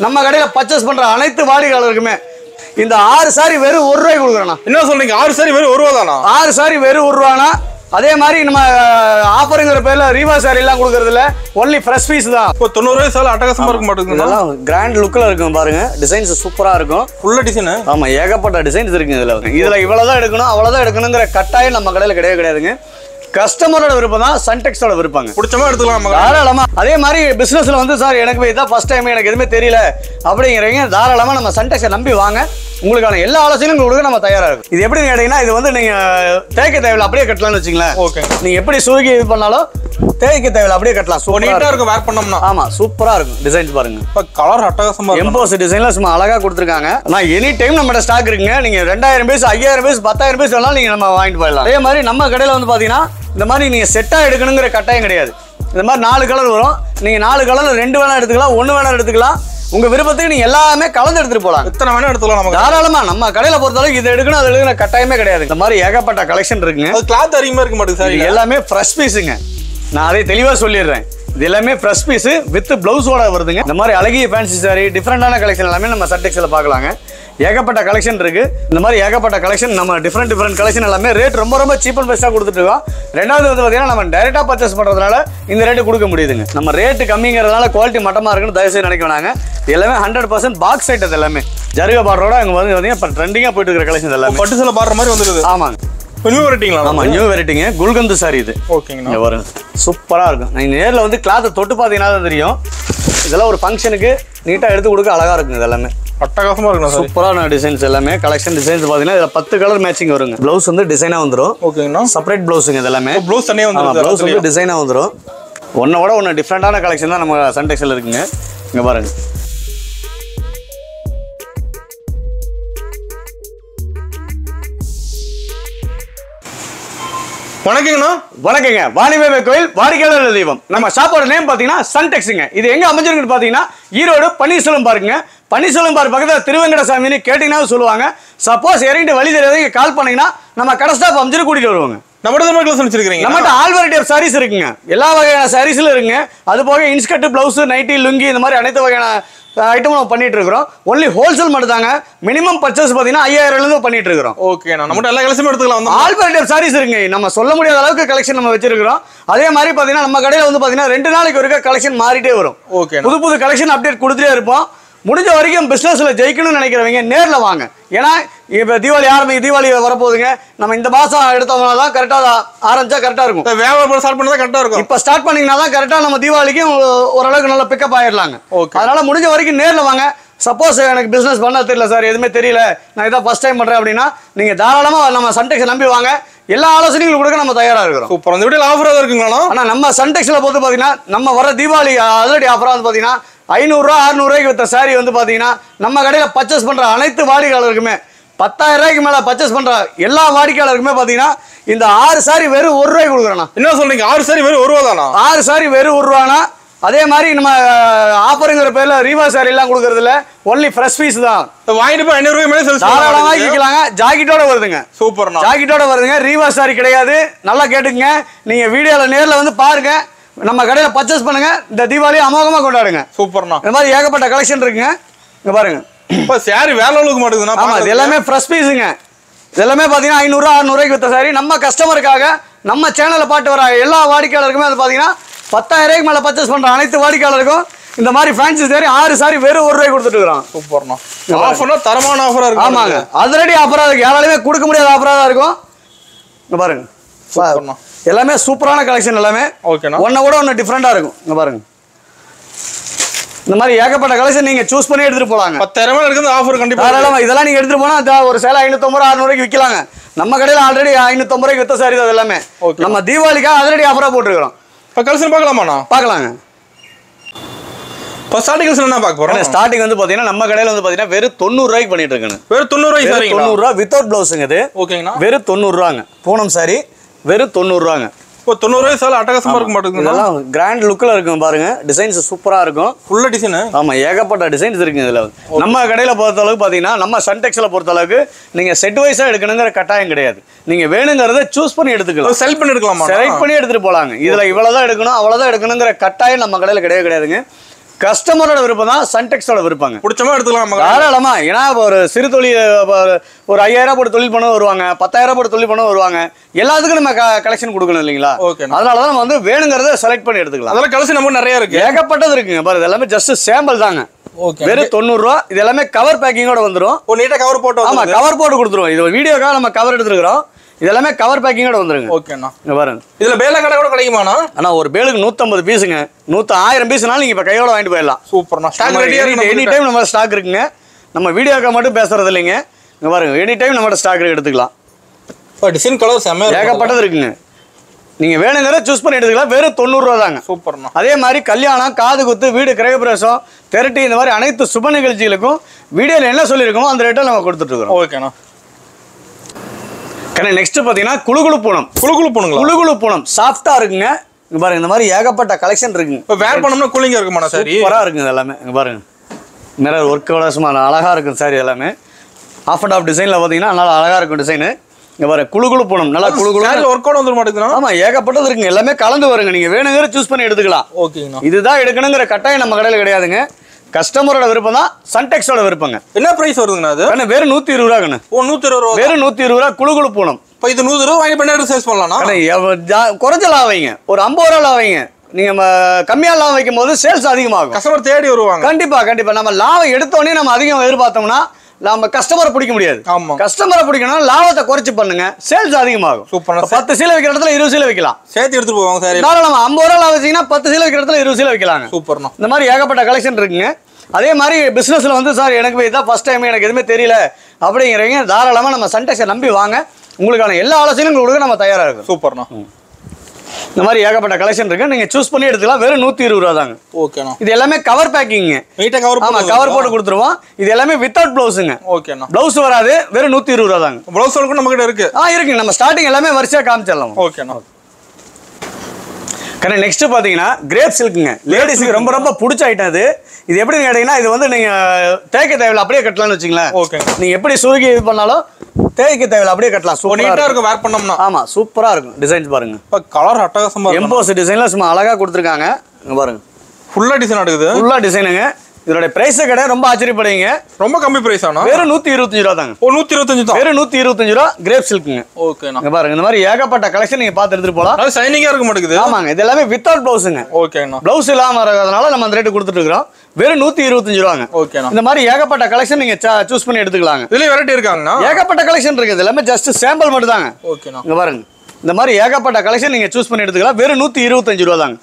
நம்ம கடையில பர்ச்சேஸ் பண்ற அனைத்து வாடிக்கையாளருக்குமே இந்த 6 சாரி வெறும் 1 ரூபாய்க்கு கொடுக்குறோம். என்ன சொல்றீங்க? 6 சாரி வெறும் 1 ரூபா தானா? 6 சாரி வெறும் 1 ரூபானா. அதே மாதிரி நம்ம ஆஃபருங்கிற பேர்ல ரீவா சாரி எல்லாம் கொடுக்கறது இல்ல, ஒன்லி ஃப்ரெஷ் பீஸ் தான். இப்போ 90 ரூபாய் சால அட்டகாசமா இருக்க மாட்டேங்குது. இதெல்லாம் கிராண்ட் லுக்ல இருக்கும் பாருங்க, டிசைன்ஸ் சூப்பரா இருக்கும். ஃபுல்லா டிசைன். ஆமா, ஏகப்பட்ட டிசைன்ஸ் இருக்கு இதுல. இதுல இவ்வளவுதான் எடுக்கணும் அவ்வளவுதான் எடுக்கணுங்கிற கட்டாயம் நம்ம கடையில கிடையாதுங்க. கஸ்டமரோட விருப்பம் தான், சன்டெக்ஸோட விருப்பங்க. பிடிச்சமா எடுத்துக்கலாம் தாராளமா. அதே மாதிரி பிசினஸ்ல வந்து சார் எனக்கு இதான் ஃபர்ஸ்ட் டைம், எனக்கு எதுவுமே தெரியல அப்படிங்கிறீங்க, தாராளமா நம்ம சன்டெக்ஸை நம்பி வாங்க. உங்களுக்கான எல்லா ஆலோசனையும் கொடுக்க நம்ம தயாரா இருக்கும். இது எப்படி கேட்டீங்கன்னா, இது வந்து நீங்க தேய்க்க தேவையில்ல, அப்படியே கட்டலாம்னு வச்சுங்களேன். ஓகே. நீங்க எப்படி சுருக்கி இது பண்ணாலும் தேய்க்க தேவையில்ல, அப்படியே கட்டலாம். நீட்டா இருக்கும் வேர் பண்ணோம்னா. ஆமா, சூப்பரா இருக்கும். டிசைன்ஸ் பாருங்க, கலர் அட்டகாசமா இருக்கு. எம்போஸ் டிசைன்ல சும்மா அழகா கொடுத்துருக்காங்க. நான் எனி டைம் நம்மட ஸ்டாக் இருக்குங்க. நீங்க 2000 பீஸ் 5000 பீஸ் 10000 பீஸ் வேணாலும் நீங்க நம்ம வாங்கிட்டு போயிடலாம். அதே மாதிரி நம்ம கடையில வந்து பாத்தீங்கன்னா இந்த மாதிரி நீங்க செட்டா எடுக்கணுங்கிற கட்டாயம் கிடையாது. இந்த மாதிரி 4 கலர் வரும். நீங்க 4 கலர்ல 2 வேணா எடுத்துக்கலாம், 1 வேணா எடுத்துக்கலாம். உங்க விருப்பத்துக்கு நீங்க எல்லாமே கலந்து எடுத்துட்டு போலாம். எத்தனை வேணா எடுத்துக்கலாம் நம்ம தாராளமா. நம்ம கடையில பொறுத்தளவுக்கு இது எடுக்கணும் அது எடுக்கணும் கட்டாயமே கிடையாது. இந்த மாதிரி ஏகப்பட்ட கலெக்ஷன் இருக்குங்க. அது கிளாத் அதிகமா இருக்க மாட்டேங்குது சார். இது எல்லாமே ஃப்ரெஷ் பீஸுங்க. நான் அதை தெளிவா சொல்லிடுறேன். இது எல்லாமே ஃப்ரெஷ் பீஸ் வித் பிளவுஸோட வருதுங்க. இந்த மாதிரி அழகிய ஃபேன்சி சாரி டிஃப்ரெண்டான கலெக்ஷன் எல்லாமே நம்ம சன்டெக்ஸ்ல பார்க்கலாங்க. ஏகப்பட்ட கலெக்ஷன் இருக்கு. இந்த மாதிரி ஏகப்பட்ட கலெக்ஷன் நம்ம டிஃப்ரெண்ட் கலெக்ஷன் எல்லாமே ரேட் ரொம்ப சீப் அண்ட் பெஸ்ட்டாக கொடுத்துட்டு இருக்கோம். ரெண்டாவது வந்து பார்த்தீங்கன்னா நம்ம டைரெக்டாக பர்ச்சேஸ் பண்ணுறதுனால இந்த ரேட்டு கொடுக்க முடியுதுங்க. நம்ம ரேட்டு கம்மிங்கிறதுனால குவாலிட்டி மட்டமாக இருக்குன்னு தயவுசெய்து நினைக்க வேணாங்க. எல்லாமே 100% பாக்ஸ் ஐட்டம் எல்லாமே ஜருக பார்டரோட அங்கே வந்து பார்த்தீங்கன்னா இப்போ ட்ரெண்டிங்காக போயிட்டு இருக்கிற கலெக்ஷன் எல்லாமே பட்டு சேலை பாடுற மாதிரி வந்துருது. ஆமாங்க. நியூ வெரைட்டிங்களா? ஆமா, நியூ வெரைட்டிங்க. குல்கந்து சாரி இது. ஓகேங்க. வரும் சூப்பரா இருக்கும். நீங்க நேர்ல வந்து கிளாத்தை தொட்டு பார்த்தீங்கன்னா தான் தெரியும். இதெல்லாம் ஒரு ஃபங்க்ஷனுக்கு நீட்டா எடுத்து கொடுக்க அழகா இருக்குங்க. இதெல்லாமே அட்டகாசமா இருக்கு. சூப்பரான டிசைன்ஸ் எல்லாமே கலெக்ஷன் டிசைன்ஸ் பாத்தீங்கன்னா இதுல 10 கலர் மேட்சிங் வருங்க. ப்ளவுஸ் வந்து டிசைனா வந்துரும். ஓகேங்கண்ணா. செப்பரேட் ப்ளவுஸ்ங்க இதெல்லாமே. ப்ளவுஸ் தனியா வந்துரும். ப்ளவுஸ் வந்து டிசைனா வந்துரும். ஒன்னோட ஒன்னு டிஃப்ரெண்டான கலெக்ஷன் தான் நம்ம சன்டெக்ஸ்ல இருக்குங்க. இங்க பாருங்க. வணக்கங்கண்ணா. வணக்கங்க. வாணிபேபை கோயில் வாடிக்கையாளர் தெய்வம். நம்ம ஷாப்போட நேம் பாத்தீங்கன்னா சன்டெக்ஸுங்க. இது எங்க அமைஞ்சிருக்குன்னு பாத்தீங்கன்னா ஈரோடு பன்னீர்செல்வம் பார்க்குங்க. பன்னீர்செல்வம் பார்க் பக்கத்தில் திருவெங்கடசாமின்னு கேட்டீங்கன்னா சொல்லுவாங்க. சப்போஸ் இறங்கிட்டு வழி தெரியாதவங்க கால் பண்ணீங்கன்னா நம்ம கடை ஸ்டாப் அமைஞ்சு கூட்டிட்டு வருவாங்க. நம்மகிட்ட ஆல் வெரைட்டி ஆஃப் சாரீஸ் இருக்குங்க. எல்லா வகையான சாரீஸ்ல இருக்குங்க. அது போக இன்ஸ்கர்ட், பிளவுஸ், நைட்டி, லுங்கி இந்த மாதிரி அனைத்து வகையான ஐட்டம் நம்ம பண்ணிட்டு இருக்கிறோம். ஒன்லி ஹோல்சேல் மட்டும் தாங்க. மினிமம் பர்ச்சேஸ் பாத்தீங்கன்னா 5000 இருந்து பண்ணிட்டு இருக்கிறோம். ஓகே, நம்மகிட்ட எல்லா கலெக்ஷனும் எடுத்துக்கலாம். ஆல் வெரைட்டி ஆஃப் சாரீஸ் இருக்குங்க. நம்ம சொல்ல முடியாத அளவுக்கு கலெக்ஷன் நம்ம வச்சிருக்கிறோம். அதே மாதிரி பாத்தீங்கன்னா நம்ம கடையில வந்து பாத்தீங்கன்னா 2 நாளைக்கு ஒருக்க கலெக்ஷன் மாறிட்டே வரும். ஓகே, புது கலெக்ஷன் அப்டேட் கொடுத்துட்டே இருப்போம். முடிஞ்ச வரைக்கும் பிசினஸ்ல ஜெயிக்கணும்னு நினைக்கிறவங்க நேர்ல வாங்க. ஏன்னா இப்ப தீபாவளி வரப்போகுதுங்க. நம்ம இந்த மாசம் எடுத்தோம்னா தான் கரெக்டா ஆரம்பிச்சா கரெக்டா இருக்கும். வியாபாரம் ஸ்டார்ட் பண்ணா கரெக்டா இருக்கும். இப்ப ஸ்டார்ட் பண்ணீங்கன்னா தான் கரெக்டா நம்ம தீபாவளிக்கு ஓரளவுக்கு நல்ல பிக்கப் ஆயிடலாங்க. அதனால முடிஞ்ச வரைக்கும் நேர்ல வாங்க. சப்போஸ் எனக்கு பிசினஸ் பண்ண தெரியல சார், எதுவுமே தெரியல, நான் இதான் ஃபர்ஸ்ட் டைம் பண்றேன் அப்படின்னா நீங்க தாராளமா நம்ம சன்டெக்ஸை நம்பி வாங்க. எல்லா ஆலோசனைகளும் கொடுக்க நம்ம தயாரா இருக்கிறோம். சூப்பர். அந்த வீடியோல ஆஃபர் ஏதாவது இருக்குங்களா? ஆனா நம்ம சன்டெக்ஸ்ல பொறுத்து பாத்தீங்கன்னா நம்ம வர தீபாவளி ஆல்ரெடி ஆஃபரா வந்து பாத்தீங்கன்னா 500 ரூபா 600 ரூபாய்க்கு வித்த சாரி வந்து பாத்தீங்கன்னா நம்ம கடையில பர்ச்சேஸ் பண்ற அனைத்து வாடிக்கையாளருக்குமே 10000 ரூபாய்க்கு மேல பர்ச்சேஸ் பண்ற எல்லா வாடிக்கையாளருக்குமே பாத்தீங்கன்னா இந்த 6 சாரி வெறும் 1 ரூபாய்க்கு கொடுக்குறோம். என்ன சொல்றீங்க? 6 சாரி வெறும் 1 ரூபா தானா? 6 சாரி வெறும் 1 ரூபானா. அதே மாதிரி நம்ம ஆஃபருங்கிற பேர்ல ரீவா சாரி எல்லாம் கொடுக்கறது இல்ல, ஒன்லி ஃப்ரெஷ் பீஸ் தான். வாங்கிட்டு போய் 500 ரூபாய் மேல சேல்ஸ் தாராளமா வாங்கிக்கலாங்க. ஜாக்கெட்டோட வருதுங்க. சூப்பர்ண்ணா. ஜாக்கெட்டோட வருதுங்க. ரீவா சாரி கிடையாது. நல்லா கேட்டுக்கங்க. நீங்க வீடியோல நேர்ல வந்து பாருங்க. நம்ம கடையில பர்ச்சேஸ் பண்ணுங்க. இந்த தீபாவளி அமோகமா கொண்டாடுங்க. சூப்பர்ண்ணா. இந்த மாதிரி ஏகப்பட்ட கலெக்ஷன் இருக்குங்க. இங்க பாருங்க. இப்ப சாரி வேற லெவலுக்கு மாட்டுதுன்னா. ஆமா, இது எல்லாமே ஃப்ரெஷ் பீஸுங்க. இதெல்லாமே பாத்தீங்கன்னா 500 ரூபா 600 ரூபாய்க்கு வித்த சாரி நம்ம கஸ்டமருக்காக நம்ம சேனல்ல பாட்டு வர எல்லா வாடிக்கையாளருக்குமே அது பாத்தீங்கன்னா 10000 ரூபாய்க்கு மேல பர்ச்சேஸ் பண்ற அனைத்து வாடிக்கையாளருக்கும் இந்த மாதிரி ஃபேன்சி சாரி 6 சாரி வெறும் 1 ரூபாய்க்கு கொடுத்துட்டு இருக்கோம். சூப்பர்ண்ணா. ஆஃபர்னா தரமான ஆஃபரா இருக்கு. ஆமாங்க, ஆல்ரெடி ஆஃபரா இருக்கு. யாராலுமே கொடுக்க முடியாத ஆஃபரா தான் இருக்கும். இங்க பாருங்க. சூப்பர்ண்ணா. எல்லாமே சூப்பரான கலெக்ஷன் எல்லாமே. ஓகேண்ணா. ஒன்ன கூட ஒன்னு டிஃபரெண்டா இருக்கும். இங்க பாருங்க. இந்த மாதிரி ஏகப்பட்ட கலெக்ஷன் நீங்க சூஸ் பண்ணி எடுத்துட்டு போலாங்க. 10000 ரூபாய் இருக்குது ஆஃபர் கண்டிப்பா. தாராளமா இதெல்லாம் நீங்க எடுத்துட்டு போனா ஒரு சேலை 550 600 ரூபாய்க்கு விக்கலாங்க. நம்ம கடையில ஆல்ரெடி 550 ரூபாய்க்கு வித்த சாரி தான் எல்லாமே. நம்ம தீபாவளிக்காக ஆல்ரெடி ஆஃபரா போட்டுருக்கோம். இப்ப கலெக்ஷன் பார்க்கலாமாண்ணா? பார்க்கலாங்க. இப்போ ஸ்டார்டிங் கலெக்ஷன் என்ன பார்க்க போறோம்? ஸ்டார்டிங் வந்து பாத்தீங்கன்னா நம்ம கடையில வந்து பாத்தீங்கன்னா வெறும் 90 ரூபாய்க்கு பண்ணிட்டு இருக்காங்க. வெறும் 90 ரூபாய் சாரி. 90 ரூபாய் வித்அவுட் பிளவுஸ்ங்க இது. ஓகேங்கண்ணா. வெறும் 90 ரூபாங்க. பூனம் சாரி வெறும் 90 ரூபாங்க. இப்போ 90 ரூபாய் சால அட்டகாசமா இருக்க மாட்டேங்குது. இதெல்லாம் கிராண்ட் லுக்ல இருக்கும் பாருங்க. டிசைன்ஸ் சூப்பரா இருக்கும். ஃபுல்லா டிசைன். ஆமா, ஏகப்பட்ட டிசைன்ஸ் இருக்கு இதுல. நம்ம கடையில பொறுத்த அளவுக்கு பாத்தீங்கன்னா நம்ம சன்டெக்ஸ்ல பொறுத்த அளவுக்கு நீங்க செட் வைஸா எடுக்கணுங்கிற கட்டாயம் கிடையாது. நீங்க வேணுங்கிறத சூஸ் பண்ணி எடுத்துக்கலாம். செலக்ட் பண்ணி எடுக்கலாமா? செலக்ட் பண்ணி எடுத்துட்டு போலாங்க. இதுல இவ்வளவுதான் எடுக்கணும் அவ்வளவுதான் எடுக்கணுங்கிற கட்டாயம் நம்ம கடையில கிடையாதுங்க. கஸ்டமரோட விருப்பம் தான், சன்டெக்ஸோட விருப்பங்க. பிடிச்சமா எடுத்துக்கலாம் தாராளமா. ஏன்னா ஒரு சிறு தொழில், ஒரு 5000 போட்டு தொழில் பண்ண வருவாங்க, 10000 போட்டு தொழில் பண்ண வருவாங்க, எல்லாத்துக்கும் நம்ம கலெக்ஷன் கொடுக்கணும் இல்லைங்களா? அதனாலதான் நம்ம வந்து வேணுங்கிறத செலக்ட் பண்ணி எடுத்துக்கலாம். அதெல்லாம் கலெக்ஷன் நம்ம நிறைய இருக்கு, ஏகப்பட்டது இருக்குங்க. பாரு, இது எல்லாமே ஜஸ்ட் சாம்பிள் தாங்க. வெறும் 90 ரூபா. இது எல்லாமே கவர் பேக்கிங்கோட வந்துடும். நீட்டா கவர் போட்டு, ஆமா கவர் போட்டு கொடுத்துருவோம். இது வீடியோக்காக நம்ம கவர் எடுத்துருக்கோம். இது எல்லாமே கவர் பேக்கிங்கோட வந்துருங்க. ஓகேண்ணா. பாருங்க, இதுல பேல கடை கூட கிடைக்குமாண்ணா? ஆனா ஒரு பேலுக்கு 150 பீஸுங்க. 1000 பீஸ்னாலும் நீங்க இப்ப கையோட வாங்கிட்டு போயிடலாம். சூப்பர்ண்ணா. ஸ்டாக் ரெடியா இருக்கு, எனி டைம் நம்ம ஸ்டாக் இருக்குங்க. நம்ம வீடியோக்காக மட்டும் பேசுறது இல்லைங்க. இங்க பாருங்க, எனி டைம் நம்ம ஸ்டாக் எடுத்துக்கலாம். டிசைன் கலர் செமையா ஏகப்பட்டது இருக்குங்க. நீங்க வேணுங்கிறத சூஸ் பண்ணி எடுத்துக்கலாம். வெறும் 90 ரூபா தாங்க. சூப்பர்ண்ணா. அதே மாதிரி கல்யாணம், காது குத்து, வீடு கிரகப்பிரவேசம், திரட்டி, இந்த மாதிரி அனைத்து சுப நிகழ்ச்சிகளுக்கும் வீடியோல என்ன சொல்லியிருக்கோமோ அந்த ரேட்டை நம்ம கொடுத்துட்டு இருக்கோம். ஓகேண்ணா. நெக்ஸ்ட் பாத்தீங்கன்னா குளுகுளு பூனம். குளுகுளு பூனங்களா? குளுகுளு பூனம் சாஃப்டா இருக்குங்க. இங்க பாருங்க, இந்த மாதிரி ஏகப்பட்ட கலெக்ஷன் இருக்குங்க. இப்போ வேர் பண்ணோம்னா கூலிங்கா இருக்குமாண்ணா? சாரி சூப்பரா இருக்குங்க. எல்லாமே இங்க பாருங்க, மிரர் ஒர்க்கோட சும்மா அழகா இருக்கும் சாரி. எல்லாமே ஆஃப் அண்ட் ஆஃப் டிசைன்ல பாத்தீங்கன்னா நல்லா அழகா இருக்கும் டிசைன். இங்க பாருங்க, குளுகுளு பூனம் நல்லா குளுகுளு ஒர்க் அவுட் வந்துட மாட்டேங்குது. ஆமா, ஏகப்பட்டது இருக்குங்க. எல்லாமே கலந்து வருங்க. நீங்க வேணுங்கிற சூஸ் பண்ணி எடுத்துக்கலாம். ஓகேங்கண்ணா. இதுதான் எடுக்கணுங்கிற கட்டாயம் நம்ம கடையில் கிடையாதுங்க. கஸ்டமரோட விருப்பம் தான், சன்டெக்ஸோட விருப்பங்க. என்ன பிரைஸ் வருதுங்கண்ணா அது? வெறும் 120 ரூபாங்கண்ணா. ஓ, 120 ரூபா. வெறும் 120 ரூபா குளுகுளு பூனம். இப்போ இது 100 ரூபா வாங்கி பண்ணி சேல்ஸ் பண்ணலாம்ண்ணா? குறைஞ்சலாம் வைங்க, ஒரு 50 ரூபா வைங்க. நீங்க கம்மியா லாபம் வைக்கும் போது சேல்ஸ் அதிகமாகும். கஸ்டமர் தேடி வருவாங்க. கண்டிப்பா கண்டிப்பா. நம்ம லாபம் எடுத்தோடனே நம்ம அதிகம் எதிர்பார்த்தோம்னா நம்ம கஸ்டமரை பிடிக்க முடியாது. கஸ்டமரை பிடிக்கணும், லாபத்தை குறைச்சு பண்ணுங்க, சேல்ஸ் அதிகமாகும். சூப்பர். 10 சீலை வைக்கிற இடத்துல 20 சீலை வைக்கலாம். சேர்த்து எடுத்துட்டு போவாங்க சார். நம்ம 50 ரூபா லாபம் வச்சீங்கன்னா 10 சீலை வைக்கிற இடத்துல 20 சீலை வைக்கலாங்க. சூப்பர்ண்ணா. இந்த மாதிரி ஏகப்பட்ட கலெக்ஷன் இருக்குங்க. அதே மாதிரி பிசினஸ்ல வந்து சார் எனக்கு இதான் ஃபர்ஸ்ட் டைம், எனக்கு எதுவுமே தெரியல அப்படிங்கிறவங்க தாராளமா நம்ம சன்டெக்ஸை நம்பி வாங்க. உங்களுக்கான எல்லா ஆலோசனையும் கொடுக்க நம்ம தயாரா இருக்கும். சூப்பர்ண்ணா. இந்த மாதிரி ஏகப்பட்ட கலெக்ஷன் இருக்கு, நீங்க சூஸ் பண்ணி எடுத்துக்கலாம். வெறும் 120 ரூபா தாங்க. ஓகேண்ணா. இது எல்லாமே கவர் பேக்கிங். நீட்டா கவர். ஆமா, கவர் போட்டு கொடுத்துருவோம். இது எல்லாமே வித்தவுட் பிளவுஸ்ங்க. ஓகேண்ணா. பிளவுஸ் வராது. வெறும் 120 ரூபா தாங்க. பிளவுஸ் கூட நம்ம கிட்ட இருக்கு. இருக்கு. நம்ம ஸ்டார்டிங் எல்லாமே வரிசையா காமிச்சிடலாம். ஓகேண்ணா. நெக்ஸ்ட் பாத்தீங்கன்னா கிரேப் சில்க்குங்க. லேடிஸ்க்கு ரொம்ப ரொம்ப பிடிச்ச ஐட்டம் இது. இது எப்படி கேட்டீங்கன்னா, இது வந்து நீங்க தேய்க்க தேவையில்ல, அப்படியே கட்டலாம்னு வச்சுங்களேன். ஓகே. நீங்க எப்படி சுருக்கி இது பண்ணாலும் தேய்க்க தேவையில்ல, அப்படியே கட்டலாம். சூப்பரா இருக்கும் வேர் பண்ணோம்னா. ஆமா, சூப்பரா இருக்கும். டிசைன்ஸ் பாருங்க. இப்ப கலர் அட்டகாசமா இருக்கு. எம்போஸ் டிசைன்ல சும்மா அழகா கொடுத்துருக்காங்க. இங்க பாருங்க, ஃபுல்லா டிசைன் இருக்குது. ஃபுல்லா டிசைனுங்க. இதோட பிரைஸ் கடை ரொம்ப ஆச்சரியப்படுவீங்க. ரொம்ப கம்மி பிரைஸ் ஆனா? வெறும் 125 ரூபா தாங்க. ஓ, 125 தான். வெறும் 125 ரூபா கிரேப் சில்க்குங்க. ஓகேண்ணா. இங்க பாருங்க, இந்த மாதிரி ஏகப்பட்ட கலெக்ஷன் நீங்க பார்த்து எடுத்துட்டு போலாம். அது ஷைனிங்கா இருக்க மாட்டேங்குது. ஆமாங்க, இது எல்லாமே வித்தவுட் பிளவுஸ்ங்க. ஓகேண்ணா. பிளவுஸ் இல்லாம வரதுனால நம்ம அந்த ரேட் கொடுத்துட்டு இருக்கோம். வெறும் 125 ரூபாங்க. ஓகேண்ணா. இந்த மாதிரி ஏகப்பட்ட கலெக்ஷன் நீங்க சூஸ் பண்ணி எடுத்துக்கலாங்க. இதுல வெரைட்டி இருக்காங்கண்ணா? ஏகப்பட்ட கலெக்ஷன் இருக்கு. இது எல்லாமே ஜஸ்ட் சாம்பிள் மட்டும் தாங்க. ஓகேண்ணா. இங்க பாருங்க, இந்த மாதிரி ஏகப்பட்ட கலெக்ஷன் நீங்க சூஸ் பண்ணி எடுத்துக்கலாம். வெறும் 125 ரூபா தாங்க.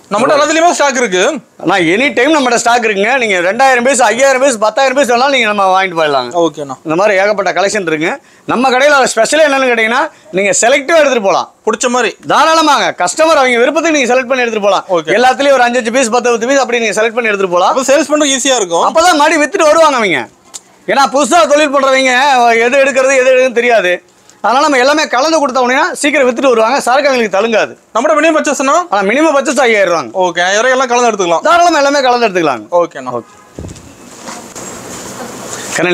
நம்மகிட்ட எல்லாத்துலயுமே ஸ்டாக் இருக்கு. நான் எனி டைம் நம்மகிட்ட ஸ்டாக் இருக்குங்க. நீங்க 2000 பீஸ், 5000 பீஸ், 10000 பீஸ் வேணாலும் நீங்க நம்ம வாங்கிட்டு போயிடலாங்க. ஓகேண்ணா. இந்த மாதிரி ஏகப்பட்ட கலெக்ஷன் இருக்குங்க. நம்ம கடையில ஸ்பெஷல் என்னன்னு கேட்டீங்கன்னா, நீங்க செலக்டிவா எடுத்துட்டு போலாம். பிடிச்ச மாதிரி தாராளமாங்க. கஸ்டமர் அவங்க விருப்பத்துக்கு நீங்க செலக்ட் பண்ணி எடுத்துட்டு போலாம். எல்லாத்துலயும் ஒரு 5 பீஸ், 10 பீஸ் அப்படி நீங்க செலக்ட் பண்ணி எடுத்துட்டு போலாம். அப்ப சேல்ஸ் பண்ண ஈஸியா இருக்கும். அப்பதான் மறுபடியும் வித்துட்டு வருவாங்க அவங்க. ஏன்னா புதுசா தொழில் பண்றவங்க எது எடுக்கிறது எது எடுக்குன்னு தெரியாது. அதனால நம்ம எல்லாமே கலந்து கொடுத்த உடனே சீக்கிரம் வித்துட்டு வருவாங்க. சரக்கு அவங்களுக்கு தழுங்காது. நம்ம மினிமம் பர்ச்சேஸ்னா மினிமம் பர்ச்சேஸ் 5000 ரூபாங்க. ஓகே, 5000 எல்லாம் கலந்து எடுத்துக்கலாம். தாராளமா எல்லாமே கலந்து எடுத்துக்கலாம். ஓகேண்ணா.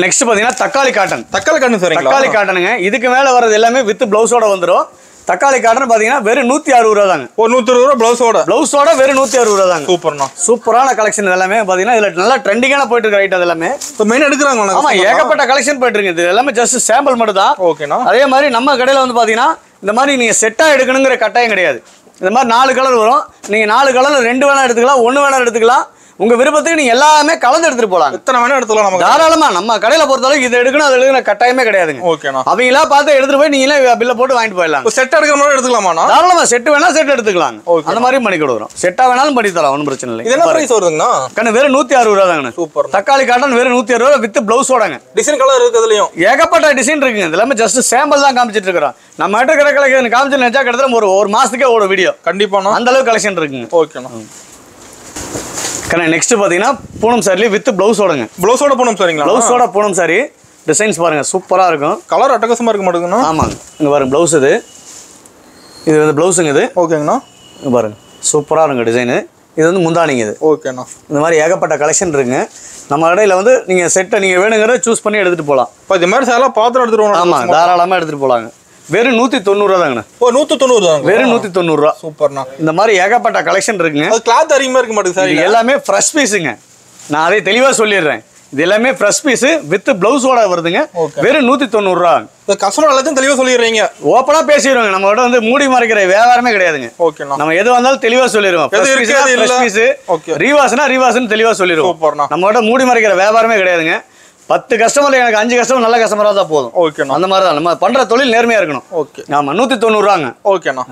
நெக்ஸ்ட் பாத்தீங்கன்னா தக்காளி காட்டன். தக்காளி காட்டன் சரிங்களா? தக்காளி காட்டனுங்க. இதுக்கு மேல வர்றது எல்லாமே வித் பிளவுஸோட வந்துடும். தக்காளி காட்டன் பாத்தீங்கன்னா வெறும் 160 ரூபா தாங்க. ஒரு 120 ரூபா பிளவுஸோட வெறும் 160 ரூபா தாங்க. சூப்பர்ண்ணா. சூப்பரான கலெக்ஷன் எல்லாமே பாத்தீங்கன்னா இதுல நல்லா ட்ரெண்டிங்கான போயிட்டு இருக்க ஐட்டம் எல்லாமே. இப்போ மெயின் எடுக்கறாங்க. ஆமா, ஏகப்பட்ட கலெக்ஷன் போயிட்டு இருக்கு. இது எல்லாமே ஜஸ்ட் சாம்பிள் மட்டும் தான். ஓகேண்ணா. அதே மாதிரி நம்ம கடையில வந்து பாத்தீங்கன்னா இந்த மாதிரி நீங்க செட்டா எடுக்கணுங்கிற கட்டாயம் கிடையாது. இந்த மாதிரி 4 கலர் வரும். நீங்க 4 கலர்ல 2 வேணா எடுத்துக்கலாம், 1 வேணா எடுத்துக்கலாம். உங்க விருப்பத்துக்கு நீங்க எல்லாமே கலந்து எடுத்துட்டு போலாம். எத்தனை வேணா எடுத்துக்கலாம். நம்ம தாராளமா நம்ம கடையில பொறுத்தளவுக்கு இது எடுக்கணும் அது எடுக்கணும் கட்டாயமே கிடையாதுங்க. ஓகேண்ணா. அவங்களா பார்த்து எடுத்துட்டு போய் நீங்களே பில்ல போட்டு வாங்கிட்டு போயிடலாம். செட் எடுக்கிற மாதிரி எடுத்துக்கலாமா? தாராளமா செட் வேணா செட் எடுத்துக்கலாம். அந்த மாதிரி பண்ணி கொடுக்குறோம். செட்டா வேணாலும் பண்ணி தரலாம், ஒன்றும் பிரச்சனை இல்லை. இது என்ன பிரைஸ் வருதுங்கண்ணா? கண்ணு வெறும் 160 ரூபா தாங்க. சூப்பர். தக்காளி காட்டன் வெறும் 160 ரூபா வித் பிளவுஸோடங்க. டிசைன் கலர் இருக்கு. அதுலயும் ஏகப்பட்ட டிசைன் இருக்குங்க. இது எல்லாமே ஜஸ்ட் சாம்பிள் தான் காமிச்சிட்டு இருக்கிறோம். நம்ம கிட்ட இருக்கிற கலெக்ஷன் காமிச்சு நினைச்சா கிட்டத்தட்ட ஒரு மாசத்துக்கே ஒரு வீடியோ கண்டிப்பா அந்த அளவுக்கு கலெக்ஷன் இருக்குங்க. ஓகேண்ணா. நெக்ஸ்ட் பாத்தீங்கன்னா பூனம் சாரி வித் பிளவுஸோடங்க. பிளவுஸோட பூனம் சாரிங்களா? பிளவுஸோட பூனம் சாரி. டிசைன்ஸ் பாருங்க, சூப்பரா இருக்கும். கலர் அட்டகாசமா இருக்க மாட்டேங்குதுண்ணா. ஆமாங்க, இங்க பாருங்க பிளவுஸ். இது வந்து பிளவுஸுங்க. இது ஓகேங்கண்ணா. இங்க பாருங்க சூப்பரா இருக்கும் டிசைனு. இது வந்து முந்தானிங்க. இது ஓகேண்ணா. இந்த மாதிரி ஏகப்பட்ட கலெக்ஷன் இருக்குங்க. நம்ம கடையில வந்து நீங்க செட்டை நீங்க வேணுங்கிறத சூஸ் பண்ணி எடுத்துட்டு போலாம். இப்போ இது மாதிரி சேலா பாத்திரம் எடுத்துட்டு போகணும். ஆமா, தாராளமா எடுத்துட்டு போலாங்க. வெறும் 190 ரூபா தாங்கண்ணா. ஓ 190 தாங்க. வெறும் 190 ரூபா. சூப்பர்ண்ணா. இந்த மாதிரி ஏகப்பட்ட கலெக்ஷன் இருக்குங்க. அது கிளாத் அதிகமா இருக்க மாட்டேங்குது சார். இது எல்லாமே ஃப்ரெஷ் பீஸுங்க. நான் அதை தெளிவாக சொல்லிடுறேன். இது எல்லாமே ஃப்ரெஷ் பீஸு வித் பிளவுஸோட வருதுங்க. வெறும் 190 ரூபா. இந்த கஸ்டமர் எல்லாத்தையும் தெளிவாக சொல்லிடுறீங்க. ஓப்பனாக பேசிடுவாங்க. நம்ம கிட்ட வந்து மூடி மறைக்கிற வியாபாரமே கிடையாதுங்க. ஓகேண்ணா. நம்ம எது வந்தாலும் தெளிவாக சொல்லிடுவோம். ரீவாஸ்னா ரீவாஸ்னு தெளிவாக சொல்லிடுவோம். நம்ம கிட்ட மூடி மறைக்கிற வியாபாரமே கிடையாதுங்க. 10 கஸ்டமர் எனக்கு 5 கஸ்டமர் நல்ல கஸ்டமராக தான் போதும். ஓகேண்ணா. அந்த மாதிரி தான் நம்ம பண்ணுற தொழில் நேர்மையாக இருக்கணும். ஓகே. ஆமாம் 190 ரூபாங்க. ஓகேண்ணா.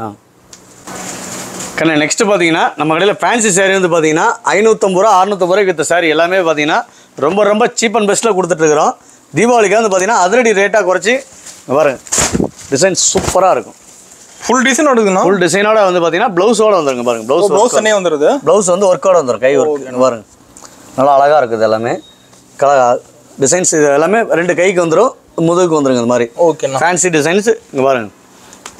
கண்ணா நெக்ஸ்ட் பார்த்தீங்கன்னா நம்ம கடையில் ஃபேன்சி சாரீ வந்து பார்த்தீங்கன்னா 550 ரூபா 650 ரூபாய்க்கு விற்ற சாரீ எல்லாமே பார்த்தீங்கன்னா ரொம்ப ரொம்ப சீப் அண்ட் பெஸ்ட்டில் கொடுத்துட்ருக்குறோம். தீபாவளிக்கு வந்து பார்த்தீங்கன்னா அதிரடி ரேட்டாக குறைச்சி பாருங்க. டிசைன் சூப்பராக இருக்கும். ஃபுல் டிசைன் வருதுண்ணா. ஃபுல் டிசைனோட வந்து பார்த்தீங்கன்னா ப்ளவுஸோட வந்துருங்க பாருங்க. ப்ளவுஸ் தனியாக வந்துருது. ப்ளவுஸ் வந்து ஒர்க்கோட வந்துடும். கை ஒர்க் பாருங்க. நல்லா அழகாக இருக்குது எல்லாமே. டிசைன்ஸ் இது எல்லாமே 2 கைக்கு வந்துடும், முதுகுக்கு வந்துருங்க இந்த மாதிரி. ஓகேண்ணா. ஃபேன்சி டிசைன்ஸ் இங்கே பாருங்க.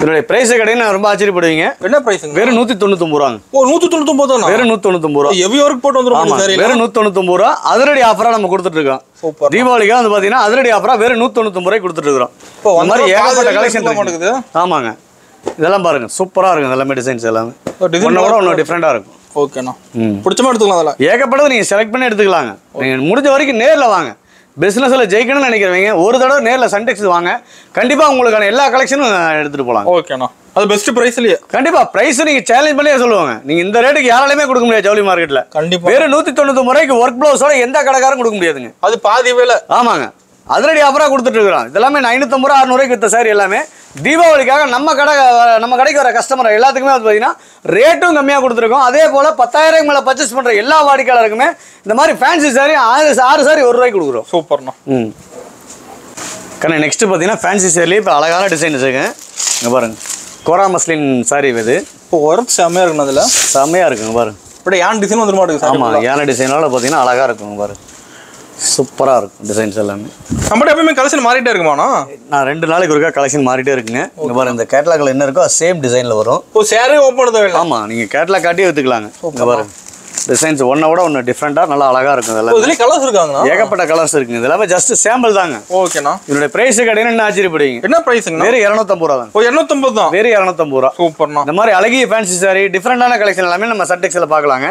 இதனுடைய பிரைஸ் கடைன்னு ரொம்ப ஆச்சரியப்படுவீங்க. என்ன பிரைஸுங்க? வெறும் 199 ரூபாங்க. ஓ 199 தான். வெறும் 199 ரூபா. ஹெவி ஒர்க் போட்டு வந்துரும் சார். வெறும் 199 ரூபா அதிரடி ஆஃபரா நம்ம கொடுத்துட்டு இருக்கோம். சூப்பர். தீபாவளிக்கு வந்து பாத்தீங்கன்னா அதிரடி ஆஃபரா வெறும் 199 ரூபாய்க்கு கொடுத்துட்டு இருக்கோம். இந்த மாதிரி ஏகப்பட்ட கலெக்ஷன் இருக்குது. ஆமாங்க. இதெல்லாம் பாருங்க சூப்பரா இருக்கும். எல்லாமே டிசைன்ஸ் எல்லாமே ஒன்னோட ஒன்று டிஃப்ரெண்டா இருக்கும். ஓகேண்ணா. பிடிச்ச மாதிரி எடுத்துக்கலாம். அதெல்லாம் ஏகப்பட்டது நீங்க செலக்ட் பண்ணி எடுத்துக்கலாங்க. நீங்க முடிஞ்ச வரைக்கும் நேர்ல வாங்க. பிசினஸ்ல ஜெயிக்கணும்னு நினைக்கிறவங்க ஒரு தடவை நேர்ல சன்டெக்ஸ் வாங்க. கண்டிப்பா உங்களுக்கான எல்லா கலெக்ஷனும் எடுத்துட்டு போலாம். ஓகேண்ணா. அது பெஸ்ட் பிரைஸ்லயே. கண்டிப்பா பிரைஸ் நீங்க சேலஞ்ச் பண்ணியே சொல்லுவாங்க. நீங்க இந்த ரேட்டுக்கு யாராலையுமே கொடுக்க முடியாது ஜவுளி மார்க்கெட்ல. கண்டிப்பா. வேற 199 ரூபாய்க்கு ஒர்க் பிளவுஸோட எந்த கடைக்காரும் கொடுக்க முடியாதுங்க. அது பாதி விலை. ஆமாங்க. அதிரடி ஆஃபரா கொடுத்துட்டு இருக்கிறோம். இதெல்லாமே 550 ரூபா 600 ரூபாய்க்கு வித்த சாரி எல்லாமே தீபாவளிக்காக நம்ம கடைக்கு வர கஸ்டமர் எல்லாத்துக்குமே வந்து பார்த்தீங்கன்னா ரேட்டும் கம்மியாக கொடுத்துருக்கோம். அதே போல் 10,000 மேலே பர்ச்சேஸ் பண்ணுற எல்லா வாடிக்கையாளருக்குமே இந்த மாதிரி ஃபேன்சி சாரி 6 சாரி 1 ரூபாய்க்கு கொடுக்குறோம். சூப்பர்ண்ணா. கண்ணா நெக்ஸ்ட் பார்த்தீங்கன்னா ஃபேன்சி சாரிலேயே இப்போ அழகான டிசைன் இருக்குங்க. இங்கே பாருங்க. கோரா மஸ்லின் சாரி இது. இப்போ ஒர்க் செம்மையாக இருக்குண்ணா. அதில் செம்மையாக இருக்குங்க பாருங்க. இப்போ யான் டிசைன் வந்துட மாட்டேங்குது. ஆமாம் யானை டிசைனோட பார்த்தீங்கன்னா அழகாக இருக்குங்க பாருங்க. சூப்பராக இருக்கும் டிசைன்ஸ் எல்லாமே. நம்மகிட்ட எப்பவுமே கலெக்ஷன் மாறிட்டே இருக்குமாண்ணா? நான் 2 நாளைக்கு ஒருக்கா கலெக்ஷன் மாறிட்டே இருக்குங்க. இங்கே பாருங்க இந்த கேட்லாக்ல என்ன இருக்கோ சேம் டிசைனில் வரும். ஓ சேரே ஓப்பன் பண்ணது. ஆமாம் நீங்கள் கேட்லாக் காட்டி எடுத்துக்கலாங்க. இங்கே பாருங்க டிசைன்ஸ் ஒன்னோட ஒன்று டிஃப்ரெண்டாக நல்லா அழகாக இருக்கும். இதெல்லாம் கலர்ஸ் இருக்காங்க. ஏகப்பட்ட கலர்ஸ் இருக்குங்க. இதெல்லாமே ஜஸ்ட் சாம்பிள் தாங்க. ஓகேண்ணா. இதோட பிரைஸ் கடைன்னு என்ன ஆச்சரியப்படுவீங்க? என்ன பிரைஸுங்க? வேறு 250 ரூபா தான். ஓ 250 தான். வேறு 250 ரூபா. சூப்பர்ண்ணா. இந்த மாதிரி அழகிய ஃபேன்சி சாரி டிஃப்ரெண்டான கலெக்ஷன் எல்லாமே நம்ம சன்டெக்ஸில் பார்க்கலாங்க.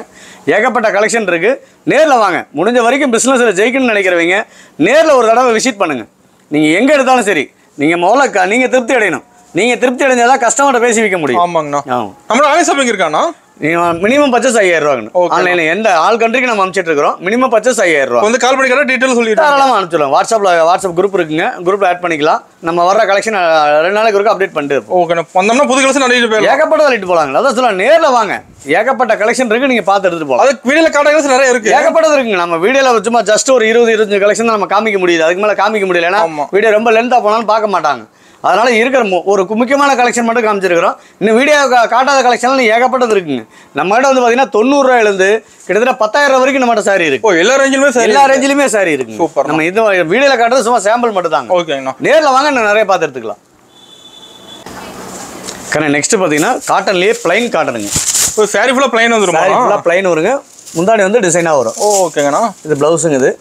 ஏகப்பட்ட கலெக்ஷன் இருக்கு. நேரில் வாங்க. முடிஞ்ச வரைக்கும் பிஸ்னஸில் ஜெயிக்கணும்னு நினைக்கிறவங்க நேரில் ஒரு தடவை விசிட் பண்ணுங்க. நீங்கள் எங்கே எடுத்தாலும் சரி நீங்கள் முதல்ல நீங்கள் திருப்தி அடையணும். நீங்கள் திருப்தி அடைஞ்சாதான் கஸ்டமர்கிட்ட பேசி வைக்க முடியும். ஆமாங்கண்ணா. நம்மளோட ஆன்லைன் ஷாப்பிங் இருக்காண்ணா? மினிமம் பர்ச்சேஸ் 5000 ரூபாங்க. ஆன்லைன்ல எந்த ஆல் கண்ட்ரிக்கு நம்ம அனுப்பிச்சிட்டு இருக்கிறோம். மினிமம் பர்ச்சேஸ் 5000 ரூபா. வந்து கால் பண்ணி டீடைல் சொல்லிட்டு தாராளமாக அனுப்பிச்சிடலாம். வாட்ஸ்அப் குரூப் இருக்குங்க. குரூப்ல ஆட் பண்ணிக்கலாம். நம்ம வர கலெக்ஷன் 2 நாளைக்கு ஒருக்கா அப்டேட் பண்ணிட்டு இருப்போம். ஓகே. வந்தோம்னா புது கலெக்ஷன் அடிட்டு போயிடலாம். ஏகப்பட்ட அள்ளிட்டு போலாங்க. அதான் சொல்லலாம் நேரில் வாங்க. ஏகப்பட்ட கலெக்ஷன் இருக்கு. நீங்க பார்த்து எடுத்துட்டு போகலாம். அது வீடியோல காட்ட கலெக்ஷன் நிறைய இருக்கு. ஏகப்பட்டது இருக்குங்க. நம்ம வீடியோல சும்மா ஜஸ்ட் ஒரு 20-25 கலெக்ஷன் தான் நம்ம காமிக்க முடியுது. அதுக்கு மேல காமிக்க முடியல. ஏன்னா வீடியோ ரொம்ப லென்த்தா போனாலும் பார்க்க மாட்டாங்க. அதனால இருக்கிற ஒரு முக்கியமான கலெக்ஷன் மட்டும் காமிச்சிருக்கிறோம். இன்னும் வீடியோ காட்டாத கலெக்ஷன் ஏகப்பட்டது இருக்குங்க. நம்ம கிட்ட வந்து பார்த்தீங்கன்னா 90 ரூபாயிலிருந்து கிட்டத்தட்ட 10,000 ரூபா வரைக்கும் நம்ம சாரி இருக்கு. எல்லா ரேஞ்சிலுமே சாரி இருக்கு. சூப்பர். நம்ம இது வீடியோல காட்டுறது சும்மா சாம்பிள் மட்டும் தாங்க. ஓகேங்கண்ணா. நேரில் வாங்க நிறைய பார்த்து எடுத்துக்கலாம். நெக்ஸ்ட் பார்த்தீங்கன்னா காட்டன்லேயே பிளைன் காட்டனுங்க. சாரி ஃபுல்லாக பிளைன் வந்துடும். சாரி ஃபுல்லாக பிளைன் வருங்க. முந்தாடி வந்து டிசைனாக வரும். ஓகேங்கண்ணா. இது ப்ளவுஸுங்க. இது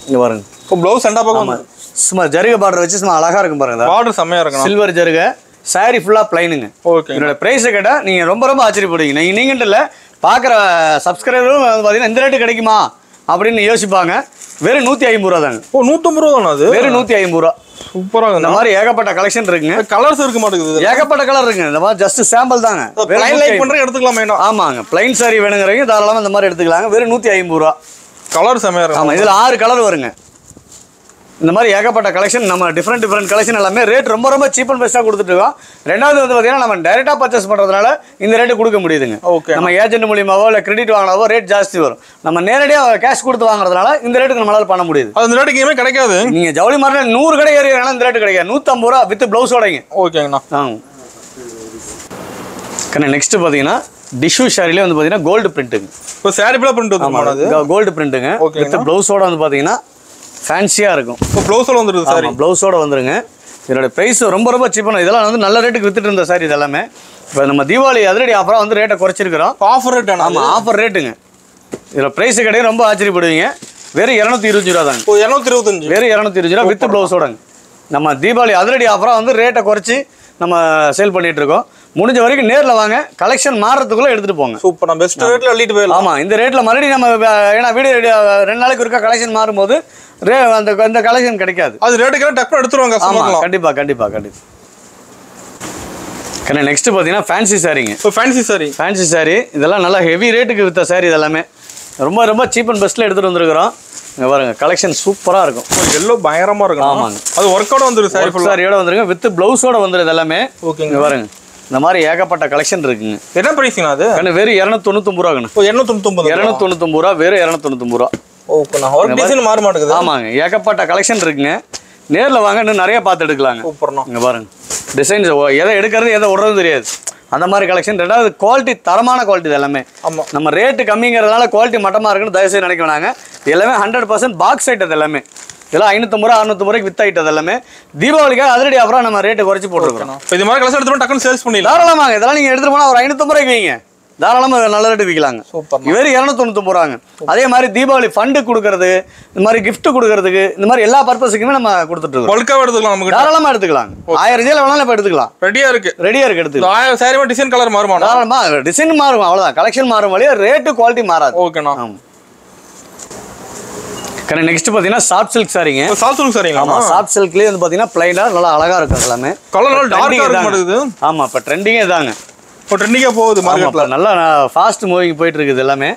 இங்கே பாருங்க. இப்போ ப்ளவுஸ் ரெண்டா பக்கம் சும்மா ஜருகை பார்டர் வச்சு சும்மா அழகா இருக்கும் பாருங்க. பார்டர் செம்மையா இருக்கும். சில்வர் ஜருகை. சாரி ஃபுல்லா பிளைனுங்க. ஓகே. இதோட பிரைஸ் கேட்டா நீங்க ரொம்ப ஆச்சரியப்படுவீங்க. நீங்கன்ட்டு இல்ல பார்க்குற சப்ஸ்கிரைபரும் பார்த்தீங்கன்னா இந்த ரேட்டு கிடைக்குமா அப்படின்னு யோசிப்பாங்க. வெறும் 150 ரூபா தாங்க. ஓ 150 ரூபா தானே அது? வெறும் 150 ரூபா. சூப்பரா. இந்த மாதிரி ஏகப்பட்ட கலெக்ஷன் இருக்குங்க. கலர்ஸ் இருக்க மாட்டேங்குது. ஏகப்பட்ட கலர் இருக்குங்க. இந்த மாதிரி ஜஸ்ட் சாம்பிள் தாங்க. பிளைன் லைக் பண்றேன் எடுத்துக்கலாம். ஆமாங்க. பிளைன் சாரி வேணுங்கிறவங்க தாராளமா இந்த மாதிரி எடுத்துக்கலாங்க. வெறும் 150 ரூபா. கலர் செம்மையா இருக்கும். ஆமா இதுல 6 கலர் வருங்க. இந்த மாதிரி ஏகப்பட்ட கலெக்ஷன் நம்ம டிஃப்ரெண்ட் கலெக்ஷன் எல்லாமே ரேட் ரொம்ப சீப் அண்ட் பெஸ்ட்டாக கொடுத்துட்டு இருக்கோம். ரெண்டாவது வந்து பார்த்தீங்கன்னா நம்ம டைரெக்டாக பர்ச்சேஸ் பண்ணுறதுனால இந்த ரேட்டு கொடுக்க முடியுதுங்க. ஓகே. நம்ம ஏஜென்ட் மூலியமாவோ இல்லை கிரெடிட் வாங்கினாவோ ரேட் ஜாஸ்தி வரும். நம்ம நேரடியாக கேஷ் கொடுத்து வாங்குறதுனால இந்த ரேட்டுக்கு நம்மளால பண்ண முடியுது. அந்த ரேட்டுக்கு எதுவுமே கிடைக்காது. நீங்கள் ஜவுளி மார்க்கெட் 100 கடை ஏறினா இந்த ரேட்டு கிடைக்காது. 150 ரூபா வித் ப்ளவுஸோடைங்க. ஓகேங்கண்ணா. நெக்ஸ்ட் பார்த்தீங்கன்னா டிஷ்யூ ஷாரிலே வந்து பார்த்தீங்கன்னா கோல்டு பிரிண்ட்டுங்க. இப்போ சாரி ஃபுல்லாக பிரிண்ட் வந்து கோல்டு பிரிண்ட்டுங்க. வித் ப்ளவுஸோட வந்து பார்த்தீங்கன்னா ஃபேன்சியாக இருக்கும். இப்போ ப்ளவுஸோட வந்துருது சாரி. ப்ளவுஸோட வந்துருங்க. இதோட ப்ரைஸ் ரொம்ப சீப்பான. இதெல்லாம் வந்து நல்ல ரேட்டுக்கு வித்துட்டு இருந்த சாரி இது எல்லாமே. இப்போ நம்ம தீபாவளி அதிரடி ஆஃபராக வந்து ரேட்டை குறைச்சிருக்கிறோம். Offer rate. ஆமாம் ஆஃபர் ரேட்டுங்க. இதில் ப்ரைஸ் கிடையாது. ரொம்ப ஆச்சரியப்படுவீங்க. வெறும் 225 ரூபா தாங்க. 225. வெறும் 225 ரூபா வித் ப்ளவுஸோடங்க. நம்ம தீபாவளி அதிரடி ஆஃபராக வந்து ரேட்டை குறைச்சி நம்ம சேல் பண்ணிட்டு இருக்கோம். முடிஞ்ச வரைக்கும் நேரில் வாங்க, கலெக்ஷன் மாறுறதுக்குள்ள எடுத்துட்டு போங்க. சூப்பர், நான் பெஸ்ட் ரேட்ல அள்ளிட்டு போயிடலாம். ஆமா, இந்த ரேட்ல மறுபடியும் நம்ம ஏன்னா வீடியோ 2 நாளைக்கு ஒருக்கா கலெக்ஷன் மாறும்போது அந்த கலெக்ஷன் கிடைக்காது. அது ரேட்டுக்கு டக்குனு எடுத்துருவாங்க. கண்டிப்பா கண்டிப்பா கண்டிப்பா. நெக்ஸ்ட் பார்த்தீங்கன்னா ஃபேன்சி சாரீங்க. ஃபேன்சி சாரி இதெல்லாம் நல்லா ஹெவி ரேட்டுக்கு விற்ற சாரி. இதெல்லாமே ரொம்ப ரொம்ப சீப் அண்ட் பெஸ்ட்டில் எடுத்துகிட்டு வந்துருக்குறோம். இங்கே பாருங்க, கலெக்ஷன் சூப்பராக இருக்கும். எல்லோ பயங்கரமாக இருக்கும். ஆமாங்க, அது ஒர்க்கோட வந்துருக்கு. சாரியோட வந்துருங்க, வித் ப்ளவுஸோட வந்துருது எல்லாமே. ஓகேங்க, பாருங்க இந்த மாதிரி ஏகப்பட்ட கலெக்ஷன் இருக்குங்க. என்ன பிரைஸிங் அது? வெறும் 299 ரூபாங்கண்ணா. 299 ரூபா, வெறும் 299 ரூபா. ஓகேண்ணா, ஒரு டிசைன் மாற மாட்டேங்குது. ஆமாங்க, ஏகப்பட்ட கலெக்ஷன் இருக்குங்க. நேரில் வாங்க, இன்னும் நிறைய பார்த்து எடுக்கலாங்க. சூப்பர்ண்ணா. இங்கே பாருங்க டிசைன்ஸ், எதை எடுக்கிறது எதை விடுறது தெரியாது, அந்த மாதிரி கலெக்ஷன். ரெண்டாவது குவாலிட்டி, தரமான குவாலிட்டி எல்லாமே. ஆமாம், நம்ம ரேட்டு கம்மிங்கிறதுனால குவாலிட்டி மட்டமாக இருக்குன்னு தயவுசெய்து நினைக்க வேணாங்க. எல்லாமே 100% பாக்ஸ் ஐட்டது எல்லாமே. இதெல்லாம் 550 ரூபா 600 ரூபாய்க்கு வித் ஐட்டது எல்லாமே. தீபாவளிக்காக அதிரடி அப்புறம் நம்ம ரேட்டு குறைச்சி போட்டுருக்கோம். இது மாதிரி கலெக்ஷன் எடுத்து டக்குன்னு சேல்ஸ் பண்ணிடலாம். தாராளமாக இதெல்லாம் நீங்கள் எடுத்துகிட்டு போனால் ஒரு 550 ரூபாய்க்கு வைங்க, தாராளமாக நல்ல ரேட்டு விற்கலாங்க. வெறும் 299 ரூபாங்க. அதே மாதிரி தீபாவளி ஃபண்டு கொடுக்கறது, இந்த மாதிரி கிஃப்ட் கொடுக்கறதுக்கு, இந்த மாதிரி எல்லா பர்பஸுக்குமே நம்ம கொடுத்துட்டு இருக்கோம். பல்காக எடுத்துக்கலாம், நமக்கு தாராளமாக எடுத்துக்கலாம். 1000 ரூபாய் வேணாலும் இப்போ எடுத்துக்கலாம். ரெடியாக இருக்கு எடுத்துக்கலாம். 1000 சாரி டிசைன் கலர் மாறுமா? தாராளமாக டிசைன் மாறும், அவ்வளோதான். கலெக்ஷன் மாறும் வழியா ரேட்டு குவாலிட்டி மாறாது. ஓகேண்ணா. நெக்ஸ்ட் பார்த்தீங்கன்னா சாஃப்ட் சில்க் சாரிங்க. சாஃப்ட் சில்க் சாரிங்களா? ஆமாம், சாஃப்ட் சில்க்லேயே வந்து பார்த்தீங்கன்னா பிளைனாக நல்லா அழகாக இருக்கும் எல்லாமே. கலர் நல்லா டார்க்காக இருக்க மாட்டேங்குது. ஆமாம், இப்போ ட்ரெண்டிங்கே இதாங்க. இப்போ ட்ரெண்டிங்காக போகுது மார்க்கெட்டில். நல்லா ஃபாஸ்ட் மூவிங் போயிட்டு இருக்குது எல்லாமே.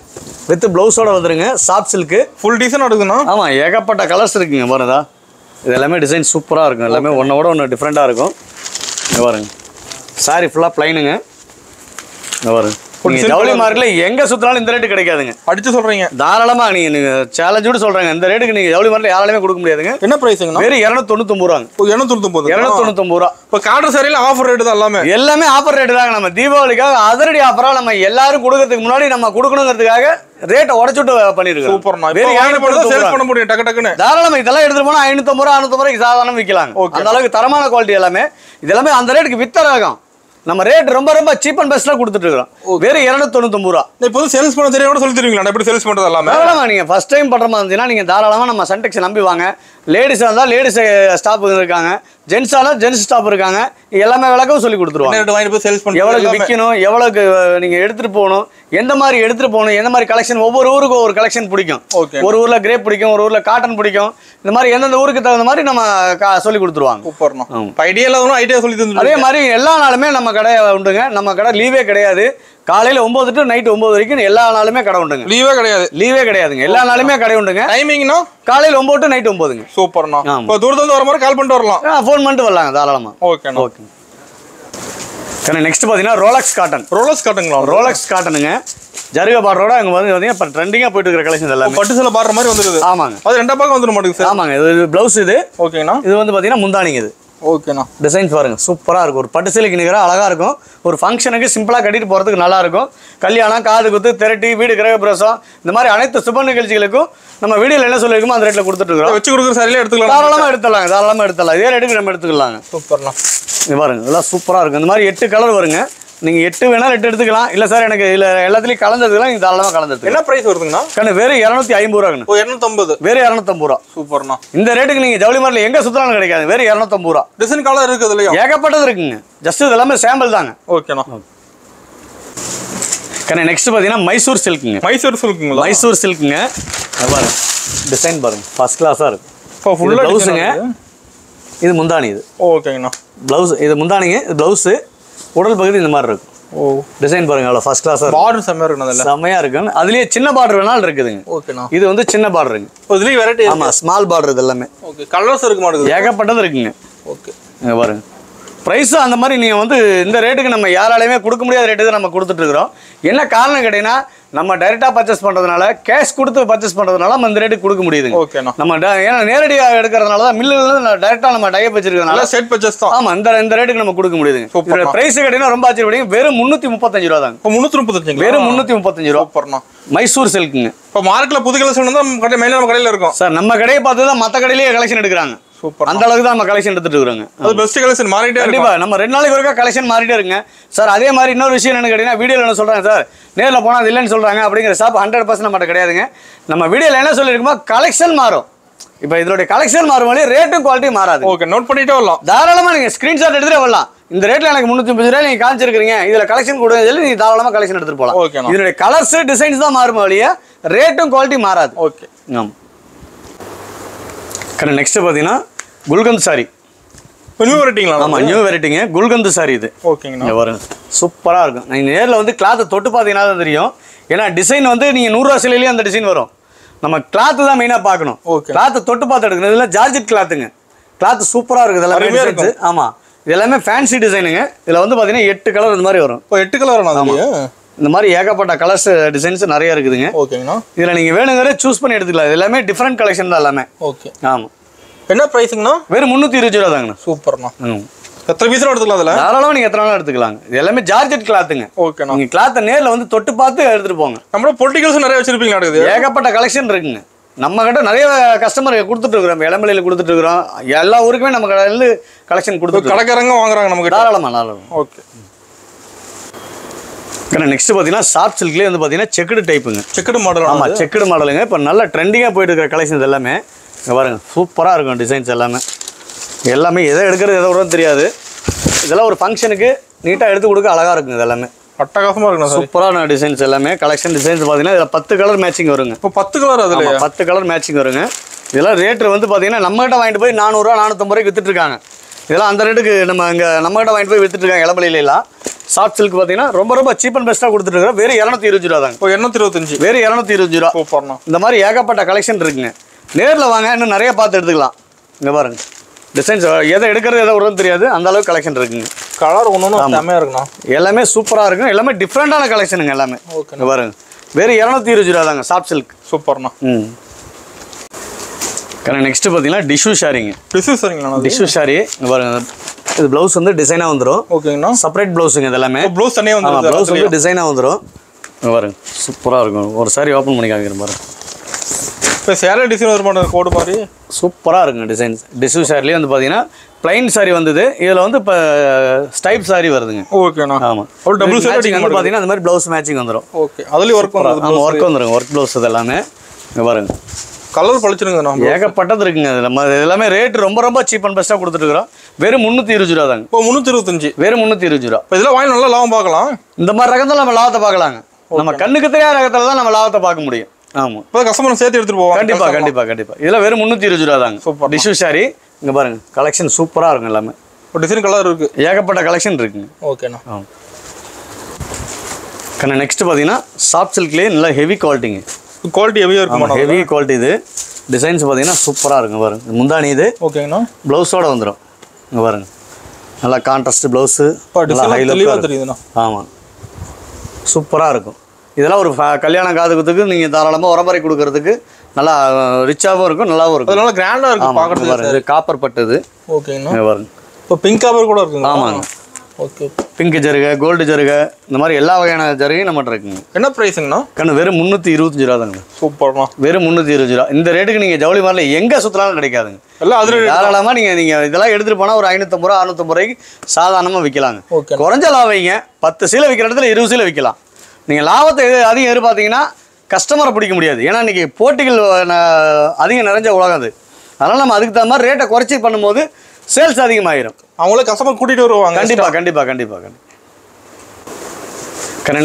வித் ப்ளவுஸோட வந்துருங்க. சாஃப்ட் சில்க்கு ஃபுல் டிசைன் எடுக்குண்ணா. ஆமாம், ஏகப்பட்ட கலர்ஸ் இருக்குங்க. பாருதா, இது எல்லாமே டிசைன் சூப்பராக இருக்கும். எல்லாமே ஒன்றோட ஒன்று டிஃப்ரெண்ட்டாக இருக்கும். இங்கே பாருங்க, சாரி ஃபுல்லாக பிளைனுங்க. இங்கே பாருங்க, நீங்கள் ஜவுளி மார்க்கெட்டில் எங்கே சுற்றினாலும் இந்த ரேட்டு கிடைக்காதுங்க. அடிச்சு சொல்கிறீங்க? தாராளமாக நீங்கள் சேலஞ்சோடு சொல்கிறேங்க. இந்த ரேட்டுக்கு நீங்கள் ஜவுளி மார்க்கெட்டில் யாராலுமே கொடுக்க முடியாதுங்க. என்ன ப்ரைஸுங்க? வெறும் 299 ரூபாங்க. 299 ரூபா. இப்போ கார்டர் சாரியில் ஆஃபர் ரேட்டு தான். எல்லாமே ஆஃபர் ரேட்டு தாங்க. நம்ம தீபாவளிக்காக அதிரடி ஆஃபராக நம்ம எல்லாரும் கொடுக்கறதுக்கு முன்னாடி நம்ம கொடுக்கணுங்கிறதுக்காக ரேட்டை உடச்சுட்டு பண்ணிருக்கோம். சூப்பர்ண்ணா. சேல் பண்ண முடியும் டக்கு டக்குன்னு. தாராளமாக இதெல்லாம் எடுத்துட்டு போனால் 550 ரூபா 600 ரூபாய்க்கு சாதாரணம் விற்கலாங்க. அந்த அளவுக்கு தரமான குவாலிட்டி எல்லாமே. இது எல்லாமே அந்த ரேட்டுக்கு வித்த ரகம். நம்ம ரேட் ரொம்ப ரொம்ப சீப் அண்ட் பெஸ்ட்டாக கொடுத்துட்டு இருக்கோம். வெறும் 299 ரூபா. இப்போ சேல்ஸ் பண்ண தெரியும் சொல்லி தருவீங்களா? எப்படி சேல்ஸ் பண்ணுறது எல்லாமே? தாராளமாக நீங்கள் ஃபர்ஸ்ட் டைம் பண்ணுற மாதிரி இருந்துச்சுன்னா நீங்கள் தாராளமாக நம்ம சன்டெக்ஸ் நம்பி வாங்க. லேடிஸாக இருந்தால் லேடிஸ் ஸ்டாஃப் இருக்காங்க, ஜென்ஸாக இருந்தால் ஜென்ஸ் ஸ்டாஃப் இருக்காங்க. எல்லாமே விளக்கவும் சொல்லி கொடுத்துருவாங்க. வாங்கிட்டு போய் சேல்ஸ் பண்ணி எவ்வளோக்கு விற்கணும், எவ்வளோக்கு நீங்கள் எடுத்துகிட்டு போகணும், எந்த மாதிரி எடுத்துகிட்டு போகணும், எந்த மாதிரி கலெக்ஷன். ஒவ்வொரு ஊருக்கு ஒரு கலெக்ஷன் பிடிக்கும். ஒரு ஊரில் கிரேப் பிடிக்கும், ஒரு ஊரில் காட்டன் பிடிக்கும். இந்த மாதிரி எந்தெந்த ஊருக்கு தகுந்த மாதிரி நம்ம சொல்லி கொடுத்துருவாங்க. ஐடியா சொல்லி தந்து. அதே மாதிரி எல்லா நாளுமே நம்ம கடை உண்டுங்க. நம்ம கடை லீவே கிடையாது. காலையில் 9 to நைட் 9 வரைக்கும் எல்லா நாளுமே கடை உண்டுங்க. லீவே கிடையாதுங்க. எல்லா நாளுமே கடை உண்டுங்க. டைமிங்னா காலையில் 9 to நைட் 9ங்க. சூப்பர்ண்ணா. இப்போ தூரத்துல வர மாதிரி கால் பண்ணிட்டு வரலாம். ஃபோன் பண்ணிட்டு வரலாங்க தாராளமாக. ஓகே. நெக்ஸ்ட் பார்த்தீங்கன்னா ரோலக்ஸ் காட்டனுங்களா? ரோலக்ஸ் காட்டனுங்க. ஜருக பார்டரோட அங்கே வந்து பார்த்தீங்கன்னா இப்போ ட்ரெண்டிங்காக போயிட்டு இருக்கிற கலெக்ஷன் எல்லாம் பட்டு சில பாடுற மாதிரி வந்துருது. ஆமாங்க, அது 2 பக்கம் வந்துட மாட்டேங்குது. ஆமாங்க, இது ப்ளவுஸ். இது ஓகேண்ணா. இது வந்து பார்த்தீங்கன்னா முந்தானிங்க. இது ஓகேண்ணா. டிசைன்ஸ் பாருங்க, சூப்பராக இருக்கும். ஒரு பட்டு சேலைக்கு நிகராக அழகாக இருக்கும். ஒரு ஃபங்க்ஷனுக்கு சிம்பிளாக கட்டிட்டு போகிறதுக்கு நல்லா இருக்கும். கல்யாணம், காது குத்து, திரட்டி, வீடு கிரக பிரசவம், இந்த மாதிரி அனைத்து சுப நிகழ்ச்சிகளுக்கும் நம்ம வீடியோவில் என்ன சொல்லியிருக்கோமோ அந்த ரேட்டில் கொடுத்துட்டு இருக்கோம். வச்சு கொடுக்குற சரியில எடுத்துக்கலாம். தாராளமாக எடுத்துடலாம். இதே ரேட்டுக்கு நம்ம எடுத்துக்கலாங்க. சூப்பர்ண்ணா. இது பாருங்க, இதெல்லாம் சூப்பராக இருக்கும். இந்த மாதிரி 8 கலர் வருங்க. நீங்கள் 8 வேணாலும் 8 எடுத்துக்கலாம். இல்லை சார் எனக்கு இல்லை எல்லாத்துலேயும் கலந்துக்கலாம், நீங்கள் தாராளமாக கலந்துருக்கு. என்ன ப்ரைஸ் வருதுங்கண்ணா? வெறும் 250 ரூபாங்க. 250. வெறும் 250 ரூபா. சூப்பர்ண்ணா. இந்த ரேட்டுக்கு நீங்கள் ஜவுளி மார்க்கெட்டில் எங்கே சுற்றலாம் கிடைக்காது. வெறும் 250 ரூபா. டிசைன் கலர் இருக்குது இல்லையா? ஏகப்பட்டது இருக்குங்க. ஜஸ்ட் இது எல்லாமே சாம்பிள் தாங்க. ஓகேண்ணா. நெக்ஸ்ட் பார்த்தீங்கன்னா மைசூர் சில்க்குங்க. மைசூர் சில்க்குங்க. பாருங்க, டிசைன் பாருங்க, ஃபர்ஸ்ட் கிளாஸாக இருக்கும். இப்போ ஃபுல்லாக ப்ளவுஸுங்க. இது முந்தானி. இது ஓகேங்கண்ணா. ப்ளவுஸ். இது முந்தானிங்க. இது ப்ளவுஸு. உடல் பகுதி இந்த மாதிரி இருக்கும். டிசைன் பாருங்க, அவ்வளோ ஃபர்ஸ்ட் கிளாஸாக இருக்கும். பார்டர் செம்மையாக இருக்கும். செம்மையாக இருக்கும். அதுலேயே சின்ன பார்டர் வேணாலும் இருக்குதுங்க. ஓகேண்ணா. இது வந்து சின்ன பார்டருங்க. இதுலேயும் வெரைட்டி. ஆமாம், ஸ்மால் பார்டர். இது எல்லாமே ஓகே. கலர்ஸ் இருக்க மாட்டேங்குது. ஏகப்பட்டது இருக்குங்க. ஓகே. பாருங்க, ப்ரைஸும் அந்த மாதிரி நீங்கள் வந்து இந்த ரேட்டுக்கு நம்ம யாராலையுமே கொடுக்க முடியாத ரேட்டு தான் நம்ம கொடுத்துட்ருக்குறோம். என்ன காரணம் கேட்டிங்கன்னா, நம்ம டைரெக்டாக பர்ச்சேஸ் பண்ணுறதுனால, கேஷ் கொடுத்து பர்ச்சேஸ் பண்ணுறதுனால நம்ம இந்த ரேட்டுக்கு கொடுக்க முடியுதுங்க. ஓகேண்ணா. நம்ம ஏன்னா நேரடியாக எடுக்கிறதுனால தான், மில்லுலேருந்து டைரெக்டாக நம்ம டைப் வச்சிருக்கிறதுனால செட் பர்ச்சேஸ் தான். ஆமாம், இந்த ரேட்டுக்கு நம்ம கொடுக்க முடியுதுங்க. ப்ரைஸ் கேட்டிங்கன்னா ரொம்ப ஆச்சரியப்படுங்க. வெறும் 335 ரூபா தாங்க. 335. வெறும் 335 ரூபா. சூப்பர்ண்ணா. மைசூர் சில்க்குங்க. இப்போ மார்க்கெட்டில் புது கலெக்ஷன் தான் நம்ம கடையில் இருக்கும் சார். நம்ம கடையை பார்த்து தான் மற்ற கடையிலேயே கலெக்ஷன் எடுக்கிறாங்க. அந்த அளவுக்கு தான் நம்ம கலெக்ஷன் எடுத்துட்டு இருக்கோங்க. அது பெஸ்ட் கலெக்ஷன் மாறிட்டே இருக்கு. கண்டிப்பா நம்ம 2 நாளைக்கு ஒருக்கா கலெக்ஷன் மாறிட்டே இருக்குங்க சார். அதே மாதிரி இன்னொரு விஷயம் என்ன கேட்டீங்கன்னா, வீடியோல என்ன சொல்றாங்க சார், நேர்ல போனா அது இல்லைன்னு சொல்றாங்க அப்படிங்கிற ஷாப் 100% நம்மகிட்ட கிடையாதுங்க. நம்ம வீடியோல என்ன சொல்லியிருக்கோமோ கலெக்ஷன் மாறும். இப்போ இதோட கலெக்ஷன் மாறும் வழி ரேட்டும் குவாலிட்டி மாறாது. ஓகே, நோட் பண்ணிட்டே வரலாம். தாராளமா நீங்க ஸ்கிரீன்ஷாட் எடுத்துட்டு வரலாம். இந்த ரேட்ல எனக்கு 350 ரூபாய் நீங்க காமிச்சிருக்கீங்க, இதுல கலெக்ஷன் கொடுங்க சொல்லி நீங்க தாராளமா கலெக்ஷன் எடுத்துட்டு போலாம். ஓகேண்ணா. இதனுடைய கலர்ஸ் டிசைன்ஸ் தான் மாறும் வழியா, ரேட்டும் குவாலிட்டி மாறாது. ஓகே. ஆமா. நெக்ஸ்ட் பாத்தீங்கன்னா குல்கந்த் சாரி. நியூ வெரைட்டிங்களா? ஆமா, நியூ வெரைட்டிங்க, குல்கந்த் சாரி இது. ஓகேங்கண்ணா. இங்க பாருங்க, சூப்பரா இருக்கும். நீங்க நேர்ல வந்து கிளாத்தை தொட்டு பாத்தீங்கன்னா தான் தெரியும். ஏன்னா டிசைன் வந்து நீங்க 100 ரூபா சிலையிலேயே அந்த டிசைன் வரும். நம்ம கிளாத் தான் மெயினா பார்க்கணும். கிளாத்தை தொட்டு பார்த்து எடுக்கணும். இதெல்லாம் ஜார்ஜெட் கிளாத்துங்க. கிளாத் சூப்பரா இருக்கு. இதெல்லாம் ஆமா, இது எல்லாமே ஃபேன்சி டிசைனுங்க. இதுல வந்து பாத்தீங்கன்னா 8 கலர் இந்த மாதிரி வரும். 8 கலர் வரும். இந்த மாதிரி ஏகப்பட்ட கலர்ஸ் டிசைன்ஸ் நிறைய இருக்குதுங்க. ஓகேங்கண்ணா. இதுல நீங்க வேணுங்கிற சூஸ் பண்ணி எடுத்துக்கலாம். இது எல்லாமே டிஃபரெண்ட் கலெக்ஷன் தான் எல்லாமே. ஓகே. ஆமா. என்ன பிரைஸுங்கண்ணா? வெறும் 320 ரூபா தாங்கண்ணா. சூப்பர்ண்ணா. எத்தனை பீஸ் எடுத்துக்கலாம் அதுல? தாராளமா நீங்க எத்தனை நாளும் எடுத்துக்கலாங்க. இது எல்லாமே ஜார்ஜெட் கிளாத்துங்க. ஓகேண்ணா. நீங்க கிளாத்தை நேர்ல வந்து தொட்டு பார்த்து எடுத்துட்டு போங்க. நம்மளோட பொலிட்டிகல்ஸ் நிறைய வச்சிருப்பீங்க நடக்குது. ஏகப்பட்ட கலெக்ஷன் இருக்குங்க. நம்ம கிட்ட நிறைய கஸ்டமர் கொடுத்துட்டு இருக்கிறோம். இளமலையில கொடுத்துட்டு இருக்கிறோம். எல்லா ஊருக்குமே நம்ம கடையில கலெக்ஷன் கொடுத்துட்டு கடைக்காரங்க வாங்குறாங்க நமக்கு. தாராளமா. ஓகே. நெக்ஸ்ட் பாத்தீங்கன்னா சாஃப்ட் சில்க்லயே வந்து பாத்தீங்கன்னா செக்குடு டைப்புங்க. Checked model. ஆமா, செக்குடு மாடலுங்க. இப்போ நல்ல ட்ரெண்டிங்கா போயிட்டு இருக்கிற கலெக்ஷன்ஸ் எல்லாமே இங்க பாருங்க, சூப்பரா இருக்கும் டிசைன்ஸ் எல்லாமே. எல்லாமே எதை எடுக்கிறது எதை விட தெரியாது. இதெல்லாம் ஒரு ஃபங்க்ஷனுக்கு நீட்டா எடுத்து கொடுக்க அழகா இருக்கும். இது எல்லாமே அட்டகாசமா இருக்கு. சூப்பரான டிசைன்ஸ் எல்லாமே. கலெக்ஷன் டிசைன்ஸ் பாத்தீங்கன்னா இதுல 10 கலர் மேட்சிங் வருங்க. இப்போ 10 கலர் அதுல 10 கலர் மேட்சிங் வருங்க. இதெல்லாம் ரேட் வந்து பாத்தீங்கன்னா நம்ம கிட்ட வாங்கிட்டு போய் 400 ரூபா 450 ரூபாய்க்கு வித்துட்டு இருக்காங்க. இதெல்லாம் அந்த ரேட்டுக்கு நம்ம கிட்ட வாங்கிட்டு போய் வித்துட்டு இருக்காங்க இளமலையில எல்லாம். சாஃப்ட் சில்க் பாத்தீங்கன்னா ரொம்ப சீப் அண்ட் பெஸ்டா கொடுத்துட்டு இருக்கோம். வெறும் 220 ரூபா தாங்க. 225. வெறும் 220 ரூபா. சூப்பர்ண்ணா. இந்த மாதிரி ஏகப்பட்ட கலெக்ஷன் இருக்குங்க. நேர்ல வாங்க, இன்னும் நிறைய பார்த்து எடுத்துக்கலாம். இங்க பாருங்க டிசைன்ஸ், எதை எடுக்கிறது எதை விடுறது தெரியாது, அந்த அளவுக்கு கலெக்ஷன் இருக்குங்க. கலர் ஒன்று செம்மையா இருக்குண்ணா. எல்லாமே சூப்பரா இருக்கும். எல்லாமே டிஃப்ரெண்டான கலெக்ஷனுங்க எல்லாமே. இங்க பாருங்க, வெறும் 220 ரூபா தாங்க சாஃப்ட் சில்க். சூப்பர்ண்ணா. நெக்ஸ்ட் பாத்தீங்கன்னா டிஷ்யூ ஷாரிங்க. டிஷ்யூ ஷாரி இங்க பாருங்க. இது ப்ளவுஸ் வந்து டிசைனா வந்துடும். ஓகேங்கண்ணா. செப்பரேட் ப்ளவுஸுங்க. இது எல்லாமே ப்ளவுஸ் தனியாக வந்துடும். ப்ளவுஸ் வந்து டிசைனா வந்துடும். இங்க பாருங்க, சூப்பரா இருக்கும். ஒரு சாரி ஓப்பன் பண்ணி காமிக்கிற பாருங்க. இப்போ சேலை டிசைன் வர மாட்டேன் கோடு மாதிரி சூப்பராக இருக்குங்க டிசைன்ஸ். டிஷ்யூ சாரிலேயே வந்து பார்த்தீங்கன்னா பிளைன் சாரி வந்தது. இதில் வந்து இப்போ ஸ்டைப் சாரி வருதுங்க. ஓகேண்ணா. ஆமாம், ஒரு டபுள் சாரி வந்து பார்த்தீங்கன்னா அந்த மாதிரி ப்ளவுஸ் மேட்சிங் வந்துடும். ஓகே. அதுலேயும் ஒர்க் வந்துடும். ஆமாம், ஒர்க் வந்துடும். ஒர்க் ப்ளவுஸ் இது எல்லாமே. இங்கே பாருங்க, கலர் பழிச்சிருங்கண்ணா. ஏகப்பட்டது இருக்குங்க. அது நம்ம எல்லாமே ரேட் ரொம்ப சீப் அண்ட் பெஸ்ட்டாக கொடுத்துருக்குறோம். வெறும் 320 ரூபா தாங்க. இப்போ 325. வெறும் 320 ரூபா. இப்போ இதெல்லாம் வாங்கி நல்லா லாபம் பார்க்கலாம். இந்த மாதிரி ரகத்தில் நம்ம லாபத்தை பார்க்கலாங்க. நம்ம கண்ணுக்கு தெரியாத ரகத்தில் தான் நம்ம லாபத்தை பார்க்க முடியும். ஆமாம், இப்போ கஸ்டமர் சேர்த்து எடுத்துட்டு போவாங்க. கண்டிப்பாக. இதெல்லாம் வெறும் 320 ரூபா தாங்க. சூப்பர். டிஷ்யூ சாரி இங்கே பாருங்க, கலெக்ஷன் சூப்பராக இருக்கும். எல்லாமே ஒரு டிசைன் கலர் இருக்கு. ஏகப்பட்ட கலெக்ஷன் இருக்குங்க. ஓகேண்ணா. நெக்ஸ்ட் பார்த்தீங்கன்னா சாஃப்ட் சில்க்லேயே நல்லா ஹெவி குவாலிட்டிங்க. குவாலிட்டி ஹெவியாக இருக்கும். Heavy quality. இது டிசைன்ஸ் பார்த்தீங்கன்னா சூப்பராக இருக்கும். பாருங்க, முந்தானி இது. ஓகேங்கண்ணா. ப்ளவுஸோட வந்துடும். இங்கே பாருங்க, நல்லா கான்ட்ராஸ்ட் ப்ளவுஸு. தெரியுதுண்ணா. ஆமாம், சூப்பராக இருக்கும். இதெல்லாம் ஒரு கல்யாண காதுகுத்துக்கு நீங்கள் தாராளமாக உரம்பரை கொடுக்கறதுக்கு நல்லா ரிச்சாகவும் இருக்கும், நல்லாவும் இருக்கும். நல்லா கிராண்டாக இருக்கும் பார்க்குறதுக்கு. காப்பர் பட்டது. ஓகேங்கண்ணா. பாருங்க, இப்போ பிங்க் காப்பர் கூட இருக்குங்க. ஆமாங்க. ஓகே. பிங்க் ஜருகை, கோல்டு ஜருகை, இந்த மாதிரி எல்லா வகையான ஜருகையும் நம்மகிட்ட இருக்குங்க. என்ன ப்ரைஸுங்கண்ணா? வெறும் 325 ரூபா தாங்க. சூப்பர்ண்ணா. வெறும் 320 ரூபா. இந்த ரேட்டுக்கு நீங்கள் ஜவுளி மாரில் எங்கே சுற்றலாலும் கிடைக்காதுங்க. எல்லாம் அதில் தாராளமாக நீங்கள் இதெல்லாம் எடுத்துகிட்டு போனால் ஒரு 550 ரூபா 650 ரூபாய்க்கு சாதாரணமாக விற்கலாங்க. குறைஞ்ச லாபம் வைங்க. 10 சீலை விற்கிற இடத்துல 20 சீலை விற்கலாம். நீங்கள் லாபத்தை அதிகம் எதிர்பார்த்தீங்கன்னா கஸ்டமரை பிடிக்க முடியாது. ஏன்னா இன்றைக்கி போட்டிகள் அதிகம் நிறைஞ்ச உலகம் அது. அதனால் நம்ம அதுக்கு தகுந்த மாதிரி ரேட்டை குறைச்சி பண்ணும்போது சேல்ஸ் அதிகமாகிடும். அவங்களே கஸ்டமர் கூட்டிகிட்டு வருவாங்க. கண்டிப்பாக.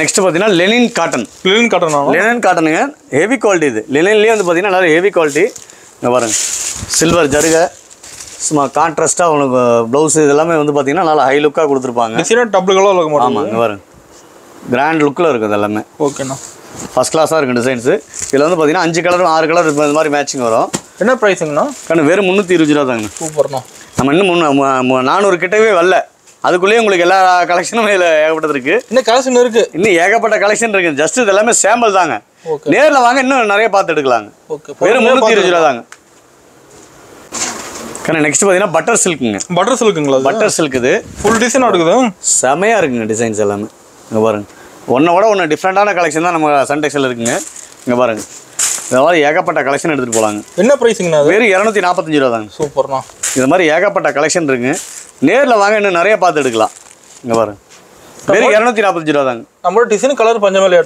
நெக்ஸ்ட் பார்த்தீங்கன்னா லெனின் காட்டன். லெனின் காட்டனுங்க, ஹெவி குவாலிட்டி. இது லெனின்லேயே வந்து பார்த்தீங்கன்னா நல்லா ஹெவி குவாலிட்டி. இங்கே பாருங்க, சில்வர் ஜருகை, சும்மா கான்ட்ராஸ்ட்டாக உங்களுக்கு ப்ளவுஸ் இதெல்லாமே வந்து பார்த்தீங்கன்னா நல்லா ஹை லுக்காக கொடுத்துருப்பாங்க. டபுள் கலர் இருக்கும். ஆமாம், இங்கே பாருங்க, கிராண்ட் லுக்கில் இருக்குது எல்லாமே. ஓகேண்ணா. ஃபஸ்ட் கிளாஸாக இருக்கும் டிசைன்ஸு. இதில் வந்து பார்த்தீங்கன்னா 5 கலர் 6 கலர் இந்த மாதிரி மேட்சிங் வரும். என்ன ப்ரைஸுங்கண்ணா? வெறும் 320 ரூபா தாங்க. சூப்பர்ண்ணா. நம்ம இன்னும் 400 கிட்டவே வரல. அதுக்குள்ளேயே உங்களுக்கு எல்லா கலெக்ஷனும் இதில் ஏகப்பட்டது இருக்குது. இன்னும் கலெக்ஷன் இருக்குது. இன்னும் ஏகப்பட்ட கலெக்ஷன் இருக்குது. ஜஸ்ட் இது எல்லாமே சாம்பிள் தாங்க. நேரில் வாங்க, இன்னும் நிறைய பார்த்து எடுக்கலாங்க. வெறும் 320 ரூபா தாங்க. நெக்ஸ்ட் பார்த்தீங்கன்னா பட்டர் சில்க்குங்க. Butter silk. இது ஃபுல் டிசைன் இருக்குது. செமையாக இருக்குங்க டிசைன்ஸ் எல்லாமே. இங்கே பாருங்க, ஒன்று டிஃப்ரெண்ட்டான கலெக்ஷன் தான் நம்ம சன்டெக்ஸில் இருக்குங்க. இங்கே பாருங்க, இந்த மாதிரி ஏகப்பட்ட கலெக்ஷன் எடுத்துகிட்டு போகலாங்க. என்ன ப்ரைஸுங்கண்ணா? வெறும் 245 ரூபா தாங்க. சூப்பர்ண்ணா. இது மாதிரி ஏகப்பட்ட கலெக்ஷன் இருக்குங்க. நேரில் வாங்க, இன்னும் நிறைய பார்த்து எடுக்கலாம். இங்கே பாருங்க, வெறும் 245 ரூபா தாங்க. நம்மளோட டிசைன் கலர் பஞ்சமேலே.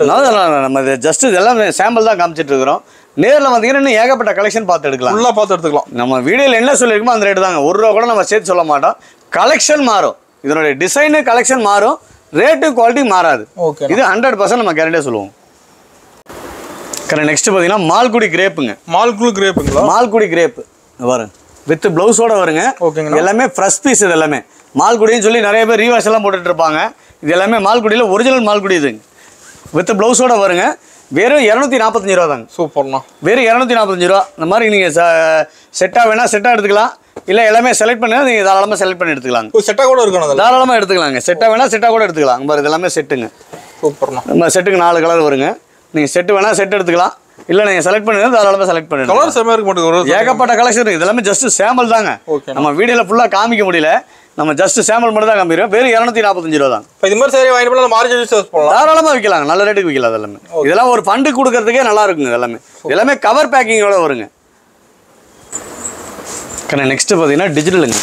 நம்ம ஜஸ்ட் இதெல்லாம் சாம்பிள் தான் காமிச்சிட்டு இருக்கிறோம். நேரில் வந்தீங்கன்னா இன்னும் ஏகப்பட்ட கலெக்ஷன் பார்த்து எடுக்கலாம். ஃபுல்லாக பார்த்து எடுத்துக்கலாம். நம்ம வீடியோவில் என்ன சொல்லியிருக்கோமோ அந்த ரேட்டு தாங்க. 1 ரூபா கூட நம்ம சேர்த்து சொல்ல மாட்டோம். கலெக்ஷன் மாறும். இதனுடைய டிசைனு கலெக்ஷன் மாறும், ரேட்டு குவாலிட்டி மாறாது. ஓகே, இது 100% நம்ம கேரண்டியாக சொல்லுவோம். நெக்ஸ்ட் பார்த்தீங்கன்னா மால்குடி கிரேப்புங்க. மால்குடி கிரேப்புங்களா? மால்குடி கிரேப்பு வரும் வித் ப்ளவுஸோட வருங்க. ஓகேங்க. எல்லாமே ஃப்ரெஷ் பீஸ். இது எல்லாமே மால்குடின்னு சொல்லி நிறைய பேர் ரீவாஷ் எல்லாம் போட்டுட்டு இருப்பாங்க. இது எல்லாமே மால்குடியில் ஒரிஜினல் மால்குடி இதுங்க. வித் ப்ளவுஸோட வருங்க. வெறும் 245 ரூபா தாங்க. சூப்பர்ண்ணா. வெறும் 245 ரூபா. இந்த மாதிரி நீங்கள் செட்டாக வேணால் செட்டாக எடுத்துக்கலாம், இல்லை எல்லாமே செலக்ட் பண்ணி நீங்கள் தாராளமாக செலக்ட் பண்ணி எடுத்துக்கலாம். செட்டாக கூட இருக்கணும், தாராளமாக எடுத்துக்கலாங்க. செட்டாக வேணால் செட்டாக கூட எடுத்துக்கலாம். இந்த மாதிரி இது எல்லாமே செட்டுங்க. சூப்பர்ண்ணா. நம்ம செட்டுக்கு 4 கலர் வருங்க. நீங்கள் செட்டு வேணால் செட் எடுத்துக்கலாம், இல்லை நீங்கள் செலக்ட் பண்ணி தாராளமாக செலக்ட் பண்ணி கலர் செம்மையாக இருக்க மாட்டேங்குது. ஏகப்பட்ட கலெக்ஷன். இது எல்லாமே ஜஸ்ட் சாம்பிள் தாங்க. நம்ம வீடியோவில் ஃபுல்லாக காமிக்க முடியல, நம்ம ஜஸ்ட் சாம்பிள் மட்டும் தான் காமிக்கிறோம். வெறும் 245 ரூபா தான். இப்போ இது மாதிரி சரி வாங்கிட்டு போனால் மார்ஜின் யூஸ் பண்ணலாம், தாராளமாக விற்கலாங்க. நல்ல ரேட்டுக்கு விற்கலாம். அதெல்லாமே இதெல்லாம் ஒரு ஃபண்டு கொடுக்கறதுக்கே நல்லா இருக்குங்க. எல்லாமே எல்லாமே கவர் பேக்கிங்கோட வருங்க. நெக்ஸ்ட் பார்த்தீங்கன்னா டிஜிட்டலுங்க.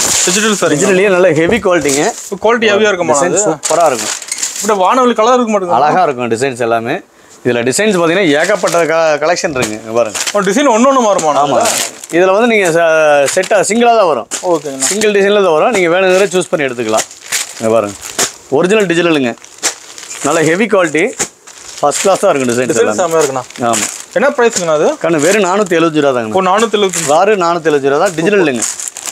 டிஜிட்டல்லேயே நல்ல ஹெவி குவாலிட்டிங்க. குவாலிட்டி ஹெவியாக இருக்குமா? சூப்பராக இருக்கும். இப்படி வானவெளி கலர் இருக்க மாட்டேங்குது, அழகாக இருக்கும் டிசைன்ஸ் எல்லாமே. இதில் டிசைன்ஸ் பார்த்தீங்கன்னா ஏகப்பட்ட கலெக்ஷன் இருக்குங்க. பாருங்க டிசைன் ஒன்று மாறுமா? ஆமாம். இதில் வந்து நீங்கள் செட்டாக சிங்கிளாக தான் வரும். ஓகேங்க. சிங்கிள் டிசைனில் தான் வரும். நீங்கள் வேணுங்கிற சூஸ் பண்ணி எடுத்துக்கலாம். பாருங்க ஒரிஜினல் டிஜிட்டலுங்க. நல்ல ஹெவி குவாலிட்டி, ஃபர்ஸ்ட் கிளாஸாக இருக்கும். டிசைன் செம்மையாக இருக்குண்ணா. ஆமாம். என்ன ப்ரைஸுங்கண்ணா அது? வெறும் 470 ரூபா தாங்க. 470 ரூபா தான். டிஜிட்டலுங்க.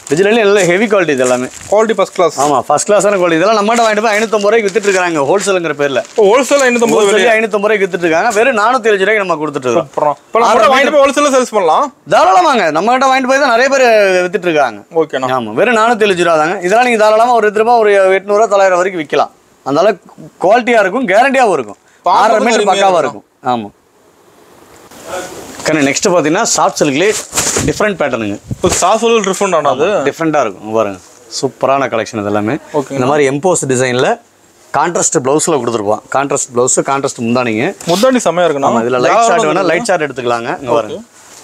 டிஜிட்டல் நல்ல ஹெவி குவாலிட்டி. இது எல்லாமே குவாலிட்டி ஃபர்ஸ்ட் கிளாஸ். ஆமாம், ஃபர்ஸ்ட் கிளாஸான குவாலிட்டி. இதெல்லாம் நம்மகிட்ட வாங்கிட்டு போய் 550 ரூபாய்க்கு வித்துட்டு இருக்காங்க. ஹோல்சேலுங்கிற பேரில் ஹோல்சேல் 550 ரூபாய்க்கு வித்துட்டு இருக்காங்க. வெறும் 470 ரூபாய்க்கு நம்ம கொடுத்துட்டு இருக்கோம். இப்போ நம்ம வாங்கிட்டு போய் ஹோல்சேலில் சேல்ஸ் பண்ணலாம் தாராளமாங்க. நம்மகிட்ட வாங்கிட்டு போய் தான் நிறைய பேர் வித்துட்டு இருக்காங்க. ஓகேண்ணா. ஆமாம், வெறும் 470 ரூபா தாங்க. இதெல்லாம் நீங்கள் தாராளமாக ஒரு 2 ரூபா ஒரு 800 ரூபா 900 வரைக்கும் விற்கலாம். அந்த அளவுக்கு குவாலிட்டியாக இருக்கும், கேரண்டியாகவும் இருக்கும், 6 மீட்டர் பக்காவாக இருக்கும். ஆமாம். நெக்ஸ்ட் பார்த்தீங்கன்னா சாஃப்ட் சில்க்லேயே டிஃப்ரெண்ட் பேட்டர்னுங்க. இப்போ சாஃப்ட் சில்க் டிஃப்ரெண்ட் ஆனால் அது டிஃப்ரெண்ட்டாக இருக்கும். பாருங்க சூப்பரான கலெக்ஷன். இது எல்லாமே இந்த மாதிரி எம்போஸ் டிசைனில் கான்ட்ராஸ்ட் ப்ளவுஸில் கொடுத்துருப்போம். கான்ட்ராஸ்ட் ப்ளவுஸு, கான்ட்ராஸ்ட் முந்தானிங்க. முந்தானி செம்மையாக இருக்குண்ணா. இதில் லைட் ஷார்ட் வேணால் லைட் ஷார்ட் எடுத்துக்கலாங்க. இங்கே பாருங்க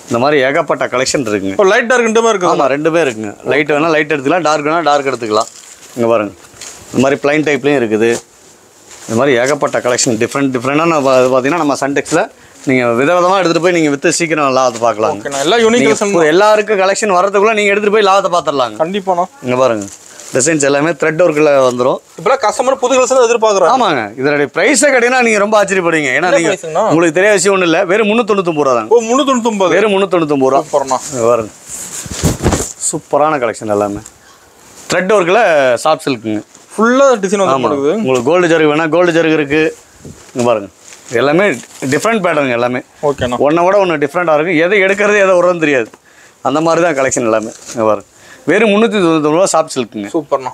இந்த மாதிரி ஏகப்பட்ட கலெக்ஷன் இருக்குங்க. இப்போ லைட் டார்க் ரெண்டுமே இருக்குது. ஆமாம், ரெண்டுமே இருக்குங்க. லைட் வேணால் லைட் எடுத்துக்கலாம், டார்க் வேணால் டார்க் எடுத்துக்கலாம். இங்கே பாருங்க இந்த மாதிரி ப்ளைன் டைப்லேயும் இருக்குது. இந்த மாதிரி ஏகப்பட்ட கலெக்ஷன் டிஃப்ரெண்டான பார்த்தீங்கன்னா நம்ம சன்டெக்ஸில் நீங்கள் விதவிதமாக எடுத்துகிட்டு போய் நீங்கள் விற்று சீக்கிரம் லாபத்தை பார்க்கலாம். எல்லாம் யூனிக். எல்லாருக்கும் கலெக்ஷன் வரதுக்குள்ளே நீங்கள் எடுத்துகிட்டு போய் லாபத்தை பார்த்துடலாங்க. கண்டிப்பாக. இங்கே பாருங்க டிசைன்ஸ் எல்லாமே த்ரெட் ஒர்க்கில் வந்துடும். இப்போலாம் கஸ்டமர் புது கலெக்ஷன் எதிர்பார்க்குறோம். ஆமாங்க. இதனுடைய ப்ரைஸை கேட்டீங்கன்னா நீங்கள் ரொம்ப ஆச்சரியப்படுவீங்க. ஏன்னா நீங்கள் உங்களுக்கு தெரியாத விஷயம் ஒன்றும் இல்லை. வெறும் 399 ரூபா தாங்க. 399. வெறும் 399 ரூபா. பாருங்க சூப்பரான கலெக்ஷன் எல்லாமே த்ரெட் ஒர்க்கில் சாஃப்ட் சில்க்குங்க. ஃபுல்லாக டிசைன் வந்து உங்களுக்கு கோல்டு ஜருகு வேணால் கோல்டு ஜருகு இருக்குது. இங்கே பாருங்க எல்லாமே டிஃப்ரெண்ட் பேட்டர்னுங்க. எல்லாமே ஓகேண்ணா. ஒன்றை விட ஒன்று டிஃப்ரெண்ட்டாக இருக்கும். எதை எடுக்கிறது எதை விடுறதுன்னு தெரியாது. அந்த மாதிரி தான் கலெக்ஷன் எல்லாமே. இங்கே பாருங்க வெறும் 399 ரூபா சாஃப்ட் சில்க்குங்க. சூப்பர்ண்ணா.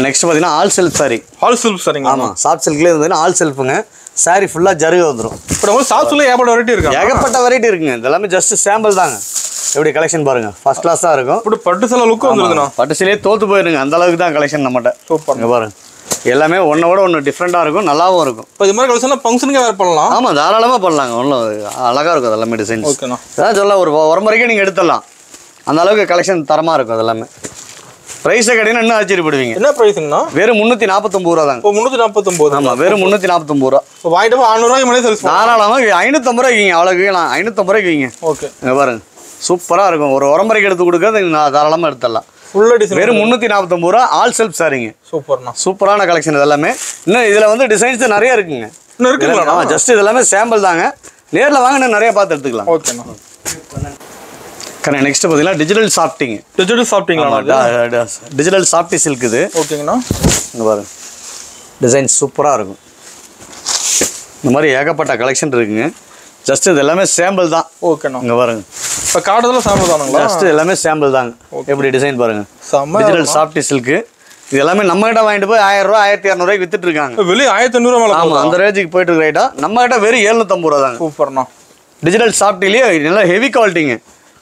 நெக்ஸ்ட் பார்த்தீங்கன்னா all self sorry. All self சாரிங்க. ஆமாம், சாஃப்ட் சில்க்லேயே வந்து ஆல் செல்ஃபுங்க. சாரி ஃபுல்லாக ஜருகு வந்துடும். இப்போ நம்ம சாஃப்ட் சில்க்ல ஏகப்பட்ட வெரைட்டி இருக்கு. ஏகப்பட்ட வெரைட்டி இருக்குங்க. இது எல்லாமே ஜஸ்ட் சாம்பிள் தாங்க. எப்படி கலெக்ஷன் பாருங்க, ஃபர்ஸ்ட் கிளாஸ் தான் இருக்கும். இப்படி பட்டு சேலை லுக்கு வந்துருக்குண்ணா. பட்டு சேலையே தோத்து போயிருங்க, அந்த அளவுக்கு தான் கலெக்ஷன் நம்மகிட்ட. சூப்பர். இங்கே பாருங்க எல்லாமே ஒன்னோட ஒன்று டிஃப்ரெண்ட்டாக இருக்கும், நல்லாவும் இருக்கும். இப்போ இது மாதிரி கலெக்ஷன் ஃபங்க்ஷனுக்கு வேறு பண்ணலாம். ஆமாம், தாராளமாக பண்ணலாங்க. ஒன்றும் அழகாக இருக்கும் எல்லாமே டிசைன்ஸ். ஓகேண்ணா. அதான் சொல்ல ஒரு முறைக்கே நீங்கள் எடுத்துடலாம். அந்த அளவுக்கு கலெக்ஷன் தரமாக இருக்கும். அது எல்லாமே ப்ரைஸை கேட்டீங்கன்னா இன்னும் ஆச்சரியப்படுவீங்க. என்ன ப்ரைஸுங்கண்ணா? வெறும் 349 ரூபா தாங்க. இப்போ 349. ஆமாம், வெறும் 349 ரூபா. இப்போ வாங்கிட்டு 600 ரூபாய்க்கு மேலே சேல்ஸ் தாராளமாக 550 ரூபாய்க்கு வைங்க. அவ்வளோ வைக்கலாம், 550 ரூபாய்க்கு வைங்க. ஓகே. இங்கே பாருங்க சூப்பராக இருக்கும். ஒரு உரம்பரைக்கு எடுத்து கொடுக்கறது நான் தாராளமாக எடுத்துடலாம். ஃபுல்லாக டிசைன் வெறும் 349 ரூபா ஆல் செல்ஃப் சாரிங்க. சூப்பர்ண்ணா. சூப்பரான கலெக்ஷன் இது எல்லாமே. இன்னும் இதில் வந்து டிசைன்ஸ் நிறைய இருக்குங்க. இன்னும் இருக்குங்களா? ஆமாம், ஜஸ்ட் இது எல்லாமே சாம்பிள் தாங்க. நேரில் வாங்க இன்னும் நிறைய பார்த்து எடுத்துக்கலாம். ஓகேண்ணா. நெக்ஸ்ட் பார்த்தீங்கன்னா டிஜிட்டல் சாஃப்டிங். டிஜிட்டல் சாஃப்டிங்களா? டிஜிட்டல் சாஃப்டி சில்க் இது. ஓகேங்கண்ணா. இங்கே பாருங்க டிசைன் சூப்பராக இருக்கும். இந்த மாதிரி ஏகப்பட்ட கலெக்ஷன் இருக்குங்க. ஜஸ்ட் இது எல்லாமே சாம்பிள் தான். ஓகேண்ணா. இங்கே பாருங்க இப்போ கார்டெல்லாம் சாம்பிள் தானுங்களா? ஜஸ்ட் எல்லாமே சாம்பிள் தாங்க. எப்படி டிசைன் பாருங்க, டிஜிட்டல் சாஃப்டி சில்க்கு. இது எல்லாமே நம்ம கிட்ட வாங்கிட்டு போய் 1000 ரூபா 1200 ரூபாய்க்கு வித்துட்டு இருக்காங்க. வெளியே 1500 மேலே. ஆமாம், அந்த ரேஞ்சுக்கு போயிட்டு இருக்கு. ரைட்டா நம்ம கிட்ட வெறும் 750 ரூபா தாங்க. சூப்பர்ண்ணா. டிஜிட்டல் சாஃப்டிலேயே நல்லா ஹெவி குவாலிட்டிங்க.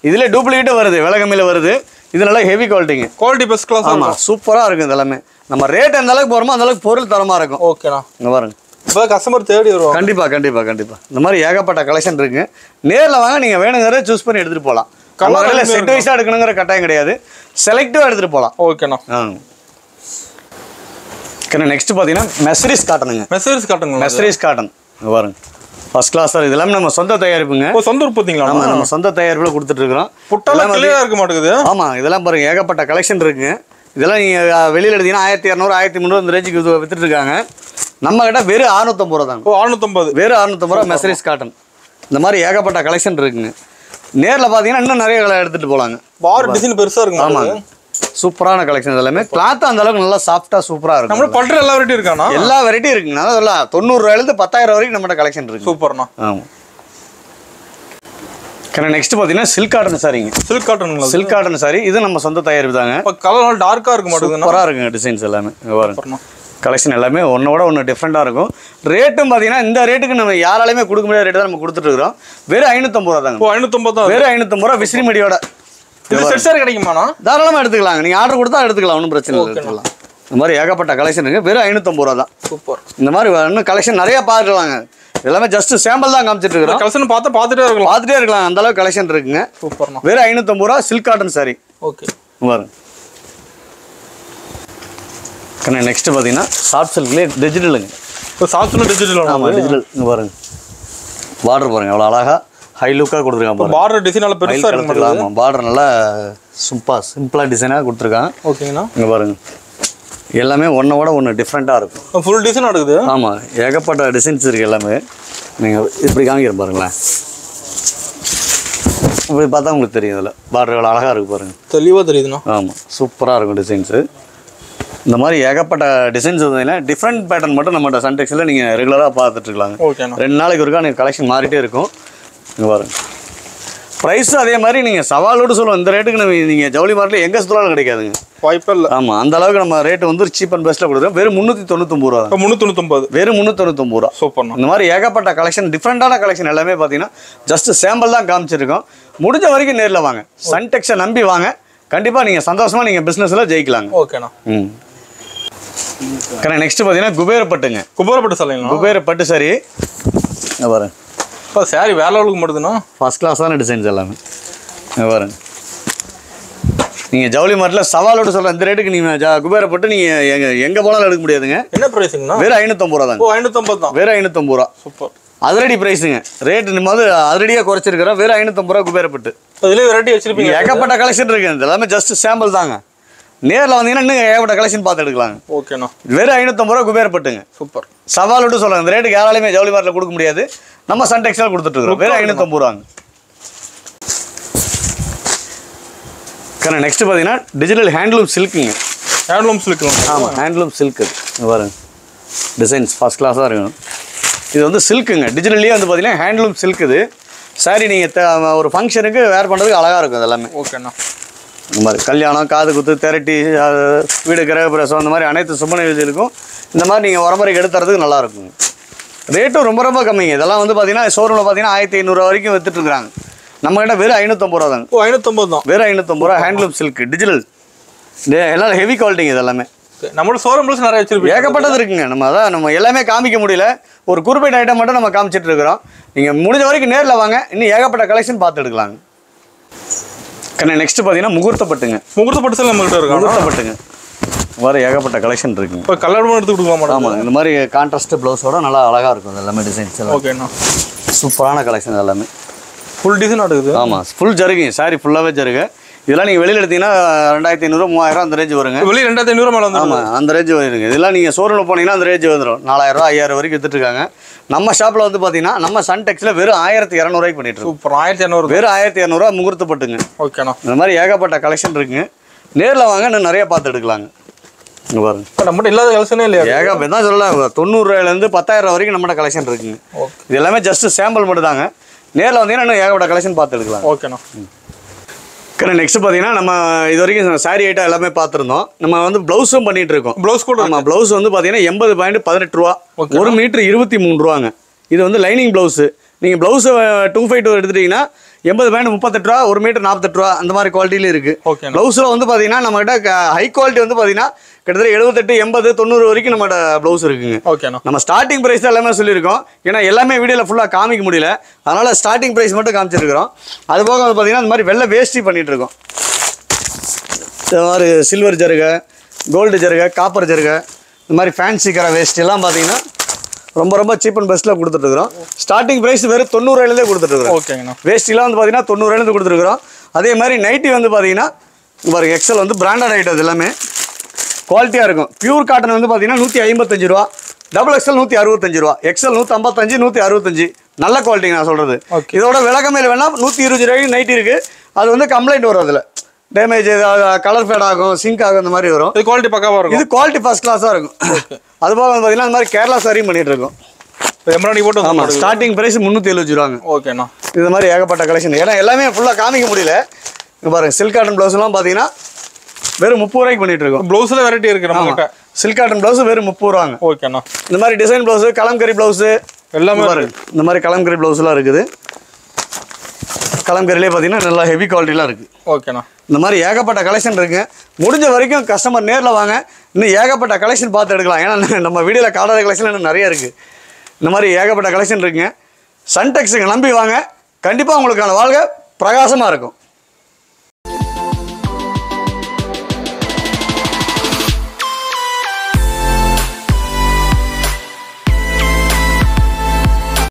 இதில் டூப்ளிகேட்டும் வருது, விலை கம்மியில் வருது. இது நல்லா ஹெவி குவாலிட்டிங்க. Quality best class. ஆமாம், சூப்பராக இருக்கும். இது எல்லாமே நம்ம ரேட் எந்த அளவுக்கு போகிறோமோ அந்த அளவுக்கு பொருள் தரமாக இருக்கும். ஓகேண்ணா. இங்கே பாருங்க இப்போ கஸ்டமர் தேடி வருவாங்க. கண்டிப்பாக இந்த மாதிரி ஏகப்பட்ட கலெக்ஷன் இருக்குங்க. நேரில் வாங்க, நீங்கள் வேணுங்கிறத சூஸ் பண்ணி எடுத்துகிட்டு போகலாம். கலரில் செட் வைஸாக எடுக்கணுங்கிற கட்டாயம் கிடையாது, செலக்டிவாக எடுத்துகிட்டு போகலாம். ஓகேண்ணா. நெக்ஸ்ட் பார்த்தீங்கன்னா மெசரிஸ் காட்டனுங்க. மெசரிஸ் காட்டன் பாருங்க ஃபர்ஸ்ட் கிளாஸ் சார். இதெல்லாம் நம்ம சொந்த தயாரிப்புங்க. சொந்த உற்பத்திங்களா? ஆமாம், நம்ம சொந்த தயாரிப்பில் கொடுத்துட்டு இருக்கிறோம். புட்டெல்லாம் கிளியராக இருக்க மாட்டேங்குது. ஆமாம், இதெல்லாம் பாருங்க ஏகப்பட்ட கலெக்ஷன் இருக்குங்க. இதெல்லாம் நீங்கள் வெளியில் எடுத்தீங்கன்னா 1200 1300 இந்த ரேஞ்சுக்கு வித்துட்டு இருக்காங்க. நம்ம கிட்ட வெறும் 650 ரூபா தாங்க. 650. வெறும் 650 ரூபா மெசரிஸ் காட்டன். இந்த மாதிரி ஏகப்பட்ட கலெக்ஷன் இருக்குங்க. நேரில் பார்த்தீங்கன்னா இன்னும் நிறைய எடுத்துகிட்டு போகலாங்க. பார் டிசைன் பெருசாக இருக்குங்க. ஆமாங்க, சூப்பரான கலெக்ஷன் எல்லாமே. கிளாத் அந்த அளவுக்கு நல்லா சாஃப்டாக சூப்பராக இருக்கும். நம்மளோட பல்ற எல்லா வெரைட்டி இருக்காண்ணா? எல்லா வெரைட்டியும் இருக்குங்க. அதான் 90 ரூபாயிலேருந்து 10,000 வரைக்கும் நம்மகிட்ட கலெக்ஷன் இருக்கு. சூப்பர்ண்ணா. ஆமாம். நெக்ஸ்ட் பார்த்தீங்கன்னா சில்க் காட்டன் சாரிங்க. Silk cotton. Silk cotton sorry இது நம்ம சொந்த தயாரிப்பு தாங்க. இப்போ கலர் நல்லா டார்க்காக இருக்க மாட்டேங்குது. சூப்பராக இருக்குங்க டிசைன்ஸ் எல்லாமே. பாருங்க கலெக்ஷன் எல்லாமே ஒன்னோட ஒன்று டிஃப்ரெண்ட்டாக இருக்கும். ரேட்டும் பார்த்தீங்கன்னா இந்த ரேட்டுக்கு நம்ம யாராலையுமே கொடுக்க முடியாத ரேட்டு தான் நம்ம கொடுத்துட்டு இருக்கிறோம். வெறும் 550 ரூபா தாங்க. 550 தான். வெறும் 550 ரூபா விசிறி மடியோட. இது செட் சார் கிடைக்குமாண்ணா? தாராளமாக எடுத்துக்கலாங்க. நீங்கள் ஆர்டர் கொடுத்தா எடுத்துக்கலாம், ஒன்றும் பிரச்சனை இல்லை, எடுத்துக்கலாம். இந்த மாதிரி ஏகப்பட்ட கலெக்ஷன் இருக்குது. வெறும் 550 ரூபா தான். சூப்பர். இந்த மாதிரி இன்னும் கலெக்ஷன் நிறைய பார்க்கலாங்க. எல்லாமே ஜஸ்ட் சாம்பிள் தான் காமிச்சிட்டு இருக்கிறோம். கலெக்ஷன் பார்த்துட்டே இருக்கலாம். அந்த அளவுக்கு கலெக்ஷன் இருக்குங்க. சூப்பர்ண்ணா. வெறும் 550 ரூபா சில்க் காட்டன் சாரி. ஓகே பாருங்க. நெக்ஸ்ட் பார்த்தீங்கன்னா சாஃப்ட் சில்க்லேயே டிஜிட்டலுங்க. இப்போ சாஃப்ட் சில்க் டிஜிட்டல். ஆமாம், டிஜிட்டல். இங்கே பாருங்க பார்டர் பாருங்க எவ்வளோ அழகாக ஹை லுக்காக கொடுத்துருக்காங்க. பார்டர் டிசைன் நல்லா பெருசாக இருக்கு. ஆமாம், பார்டர் நல்லா சிம்பிளாக டிசைனாக கொடுத்துருக்காங்க. ஓகேங்கண்ணா. இங்கே பாருங்க எல்லாமே ஒன்றோட ஒன்று டிஃப்ரெண்ட்டாக இருக்கும். ஃபுல் டிசைன் இருக்குது. ஆமாம், ஏகப்பட்ட டிசைன்ஸ் இருக்குது எல்லாமே. நீங்கள் இப்படி காமிக்கிறேன் பாருங்களேன். இப்படி பார்த்தா உங்களுக்கு தெரியும். இதில் பார்டர் எவ்வளோ அழகாக இருக்குது பாருங்கள். தெளிவாக தெரியுதுண்ணா. ஆமாம், சூப்பராக இருக்கும் டிசைன்ஸு. இந்த மாதிரி ஏகப்பட்ட டிசைன்ஸ் வந்தீங்கன்னா டிஃப்ரெண்ட் பேட்டர்ன் மட்டும் நம்மகிட்ட சன்டெக்ஸில் நீங்கள் ரெகுலராக பார்த்துட்ருக்கலாங்க. ஓகேண்ணா. 2 நாளைக்கு ஒருக்கா நீங்கள் கலெக்ஷன் மாறிட்டே இருக்கும். இங்கே பாருங்க ப்ரைஸும் அதே மாதிரி நீங்கள் சவாலோடு சொல்லுவோம். இந்த ரேட்டுக்கு நம்ம நீங்கள் ஜவுளி மார்க்கெட்டில் எங்கே சுற்றுலாலும் கிடைக்காதுங்க. வாய்ப்பே இல்லை. ஆமாம், அந்த அளவுக்கு நம்ம ரேட்டு வந்து சீப் அண்ட் பெஸ்ட்டில் கொடுக்குறோம். வெறும் 399 ரூபா தான். 399. வெறும் 399 ரூபா. சூப்பர்ண்ணா. இந்த மாதிரி ஏகப்பட்ட கலெக்ஷன் டிஃப்ரெண்ட்டான கலெக்ஷன் எல்லாமே பார்த்தீங்கன்னா ஜஸ்ட் சாம்பிள் தான் காமிச்சிருக்கோம். முடிஞ்ச வரைக்கும் நேரில் வாங்க. சன்டெக்ஸை நம்பி வாங்க. கண்டிப்பாக நீங்கள் சந்தோஷமாக நீங்கள் பிஸ்னஸில் ஜெயிக்கலாங்க. ஓகேண்ணா. நெக்ஸ்ட் பார்த்தீங்கன்னா குபேரப்பட்டுங்க. குபேரப்பட்டு சொல்லுங்களா? குபேரப்பட்டு சரி பாருங்க. இப்போ சாரி வேற லெவலுக்கு மட்டும்துண்ணா. ஃபர்ஸ்ட் கிளாஸான டிசைன்ஸ் எல்லாமே பாருங்க. நீங்கள் ஜவுளி மார்ட்டில் சவாலோடு சொல்கிற இந்த ரேட்டுக்கு நீங்கள் குபேரப்பட்டு நீங்கள் எங்கே போனாலும் எடுக்க முடியாதுங்க. என்ன ப்ரைஸுங்கண்ணா? வெறும் 550 ரூபா தாங்க. 550 தான். வெறும் 550 ரூபா. சூப்பர். அதிரடி ப்ரைஸுங்க. ரேட்டு நம்ம வந்து அதிரடியாக குறைச்சிருக்கிறோம். வெறும் 550 ரூபா குபேரப்பட்டு. அதுலேயே வெரைட்டி வச்சிருப்பீங்க. ஏகப்பட்ட கலெக்ஷன் இருக்குது. இது எல்லாமே ஜஸ்ட் சாம்பிள் தாங்க. நேரில் வந்தீங்கன்னா இன்னும் ஏகப்பட்ட கலெக்ஷன் பார்த்து எடுக்கலாங்க. ஓகேண்ணா. வெறும் 550 ரூபா குபேரப்பட்டுங்க. சூப்பர். சவாலோடு சொல்லுங்கள் இந்த ரேட்டுக்கு யாராலையுமே ஜவுளி மார்ட்டில் கொடுக்க முடியாது. நம்ம சன்டெக்ஸில் கொடுத்துட்ருக்கோம். வெறும் 550 ரூபாங்க. நெக்ஸ்ட் பார்த்தீங்கன்னா டிஜிட்டல் ஹேண்ட்லூம் சில்க்குங்க. Handloom silk. ஆமாம், ஹேண்ட்லூம் சில்க்கு பாருங்க. டிசைன்ஸ் ஃபர்ஸ்ட் கிளாஸாக இருக்கணும். இது வந்து சில்க்குங்க. டிஜிட்டல்லேயே வந்து பார்த்தீங்கன்னா ஹேண்ட்லூம் சில்க். இது சாரி நீங்கள் ஒரு ஃபங்க்ஷனுக்கு வேர் பண்ணுறதுக்கு அழகாக இருக்கும். எல்லாமே ஓகேண்ணா. இந்த மாதிரி கல்யாணம், காது குத்து, திரட்டி, வீடு கிரகப்பிரசவம் அந்த மாதிரி அனைத்து சுப நிகழ்ச்சிகளுக்கும் இந்த மாதிரி நீங்கள் உரமுறைக்கு எடுத்துறதுக்கு நல்லாயிருக்கும். ரேட்டும் ரொம்ப ரொம்ப கம்மிங்க. இதெல்லாம் வந்து பார்த்தீங்கன்னா ஷோரூமில் பார்த்தீங்கன்னா 1500 வரைக்கும் விற்றுட்டுருக்காங்க. நம்மகிட்ட வெறும் 550 ரூபா தாங்க. 550 தான். வெறும் 550 ரூபா. Handloom silk digital. எல்லாம் ஹெவி குவாலிட்டிங்க. இது எல்லாமே நம்மளோட ஷோரூம்ஸ் நிறைய வச்சிருப்பீங்க. ஏகப்பட்டது இருக்குங்க. நம்ம எல்லாமே காமிக்க முடியல. ஒரு குறிப்பிட்ட ஐட்டம் மட்டும் நம்ம காமிச்சிட்டு இருக்கிறோம். நீங்கள் முடிஞ்ச வரைக்கும் நேரில் வாங்க. இன்னும் ஏகப்பட்ட கலெக்ஷன் பார்த்து எடுக்கலாங்க. நெக்ஸ்ட் பார்த்தீங்கன்னா முகூர்த்தப்பட்டுங்க. முகூர்த்தப்பட்டு சார் நம்மகிட்ட இருக்கு. முகூர்த்தப்பட்டுங்க வேறு ஏகப்பட்ட கலெக்ஷன் இருக்குங்க. இப்போ கல்யாணம் எடுத்து கொடுக்கலாம். ஆமாம், இந்த மாதிரி கான்ட்ராஸ்ட் ப்ளவுஸோட நல்லா அழகாக இருக்கும். இது எல்லாமே டிசைன்ஸ் எல்லாம். ஓகேண்ணா. சூப்பரான கலெக்ஷன் எல்லாமே. ஃபுல் டிசைன் இருக்குது. ஆமாம், ஃபுல் ஜருகுங்க. சாரி ஃபுல்லாகவே ஜருகு. இதெல்லாம் நீங்கள் வெளியில் எடுத்தீங்கன்னா 2500 3000 அந்த ரேஞ்சு வருங்க. வெளியே 2500 மேலே வந்து. ஆமாம், அந்த ரேஞ்சு வருங்க. இதெல்லாம் நீங்கள் ஷோரூமில் போனீங்கன்னா அந்த ரேஞ்சு வந்துடும். 4000 5000 வரைக்கும் வித்துட்ருக்காங்க. நம்ம ஷாப்பில் வந்து பார்த்தீங்கன்னா நம்ம சன்டெக்ஸில் வெறும் 1200 ரூபாய்க்கு பண்ணிட்டு இருக்கோம். சூப்பர். 1200. வெறும் 1200 ரூபா முகூர்த்தப்பட்டுங்க. ஓகேண்ணா. இந்த மாதிரி ஏகப்பட்ட கலெக்ஷன் இருக்குங்க. நேரில் வாங்க, இன்னும் நிறைய பார்த்து எடுக்கலாங்க. இங்கே பாருங்க. நம்மகிட்ட இல்லாத கலெக்ஷனே இல்லையா? ஏகப்பட்ட தான் சொல்லலாம். 90 ரூபாயிலேருந்து 10,000 வரைக்கும் நம்மகிட்ட கலெக்ஷன் இருக்குங்க. இது எல்லாமே ஜஸ்ட் சாம்பிள் மட்டும் தாங்க. நேரில் வந்தீங்கன்னா இன்னும் ஏகப்பட்ட கலெக்ஷன் பார்த்து எடுக்கலாம். ஓகேண்ணா. நெக்ஸ்ட் பார்த்தீங்கன்னா நம்ம இது வரைக்கும் சாரி ஐட்டம் எல்லாமே பார்த்துருந்தோம். நம்ம வந்து ப்ளவுஸும் பண்ணிட்டு இருக்கோம். ப்ளவுஸ் கூட. ஆமாம், ப்ளவுஸ் வந்து பார்த்தீங்கன்னா 80.18 ரூபா. 1 மீட்டர் 23 ரூபாங்க. இது வந்து லைனிங் ப்ளவுஸு. நீங்கள் ப்ளவுஸு 252 எடுத்துட்டீங்கன்னா 80.38 ரூபா. 1 மீட்டர் 48 ரூபா. அந்த மாதிரி குவாலிட்டியில் இருக்குது. ஓகே. ப்ளவுஸில் வந்து பார்த்தீங்கன்னா நம்மகிட்ட ஹை குவாலிட்டி வந்து பார்த்தீங்கன்னா கிட்டத்தட்ட 78 80 90 வரைக்கும் நம்மகிட்ட ப்ளவுஸ் இருக்குங்க. ஓகேண்ணா. நம்ம ஸ்டார்டிங் ப்ரைஸ் தான் எல்லாமே சொல்லியிருக்கோம். ஏன்னா எல்லாமே வீடியோவில் ஃபுல்லாக காமிக்க முடியல. அதனால் ஸ்டார்டிங் ப்ரைஸ் மட்டும் காமிச்சிருக்கிறோம். அது போக வந்து பார்த்தீங்கன்னா இந்த மாதிரி வெள்ளை வேஷ்டி பண்ணிகிட்டு இருக்கோம். இந்த மாதிரி சில்வர் ஜருகை, கோல்டு ஜருகை, காப்பர் ஜருகை, இந்த மாதிரி ஃபேன்சி கரை வேஸ்ட் எல்லாம் பார்த்தீங்கன்னா ரொம்ப ரொம்ப சீப் அண்ட் பெஸ்ட்டில் கொடுத்துட்ருக்குறோம். ஸ்டார்டிங் ப்ரைஸ் வெறும் 90 ரூபாயிலேருந்தே கொடுத்துட்ருக்குறோம். ஓகேங்கண்ணா. வேஸ்டிலாம் வந்து பார்த்தீங்கன்னா 90 ரூபாயிலேருந்து கொடுத்துருக்குறோம். அதே மாதிரி நைட்டி வந்து பார்த்தீங்கன்னா பாருங்க எக்ஸல் வந்து பிராண்டட் ஐட்டம். இது எல்லாமே குவாலிட்டியாக இருக்கும். பியூர் காட்டன் வந்து பார்த்தீங்கன்னா 155 ரூபா, டபுள் எக்ஸ்எல் 165 ரூபா, எக்ஸ்எல் 155, 165. நல்ல குவாலிட்டிங்க நான் சொல்கிறது. இதோட விலை கம்மியில் வேணால் 120 ரூபாய்க்கு நைட்டி இருக்குது. அது வந்து கம்ப்ளைண்ட் வரும், அதில் டேமேஜ் கலர் ஃபேட் ஆகும், சிங்க் ஆகும், இந்த மாதிரி வரும். இது குவாலிட்டி பக்காவாக இருக்கும். இது குவாலிட்டி ஃபர்ஸ்ட் கிளாஸாக இருக்கும். அதுபோக வந்து பார்த்தீங்கன்னா இந்த மாதிரி கேரளா சாரியும் பண்ணிட்டு இருக்கோம். எம்ப்ராய்டரி போட்டு ஆமாம், ஸ்டார்டிங் ப்ரைஸ் 370 ரூபாங்க. ஓகேண்ணா. இது மாதிரி ஏகப்பட்ட கலெக்ஷன். ஏன்னா எல்லாமே ஃபுல்லாக காமிக்க முடியல. இங்கே பாருங்கள், சில்க் காட்டன் ப்ளவுஸ்லாம் பார்த்தீங்கன்னா வெறும் 30 ரூபாய்க்கு பண்ணிட்டு இருக்கோம். ப்ளவுஸில் வெரைட்டி இருக்குது நம்மகிட்ட. சில்க் காட்டன் ப்ளவுஸ் வெறும் 30 ரூபாங்க. ஓகேண்ணா. இந்த மாதிரி டிசைன் ப்ளவுஸு, கலம்கரி ப்ளவுஸு எல்லாமே பாருங்க. இந்த மாதிரி கலம்கரி ப்ளவுஸ்லாம் இருக்குது. கலம்கரிலே பார்த்தீங்கன்னா நல்லா ஹெவி குவாலிட்டிலாம் இருக்குது. ஓகேண்ணா. இந்த மாதிரி ஏகப்பட்ட கலெக்ஷன் இருக்குது. முடிஞ்ச வரைக்கும் கஸ்டமர் நேரில் வாங்க, இன்னும் ஏகப்பட்ட கலெக்ஷன் பார்த்து எடுக்கலாம். ஏன்னா நம்ம வீடியோவில் காடாத கலெக்ஷன் இன்னும் நிறைய இருக்குது. இந்த மாதிரி ஏகப்பட்ட கலெக்ஷன் இருக்குங்க. சன்டெக்ஸுங்க நம்பி வாங்க, கண்டிப்பாக உங்களுக்கான வாழ்க்கை பிரகாசமாக இருக்கும்.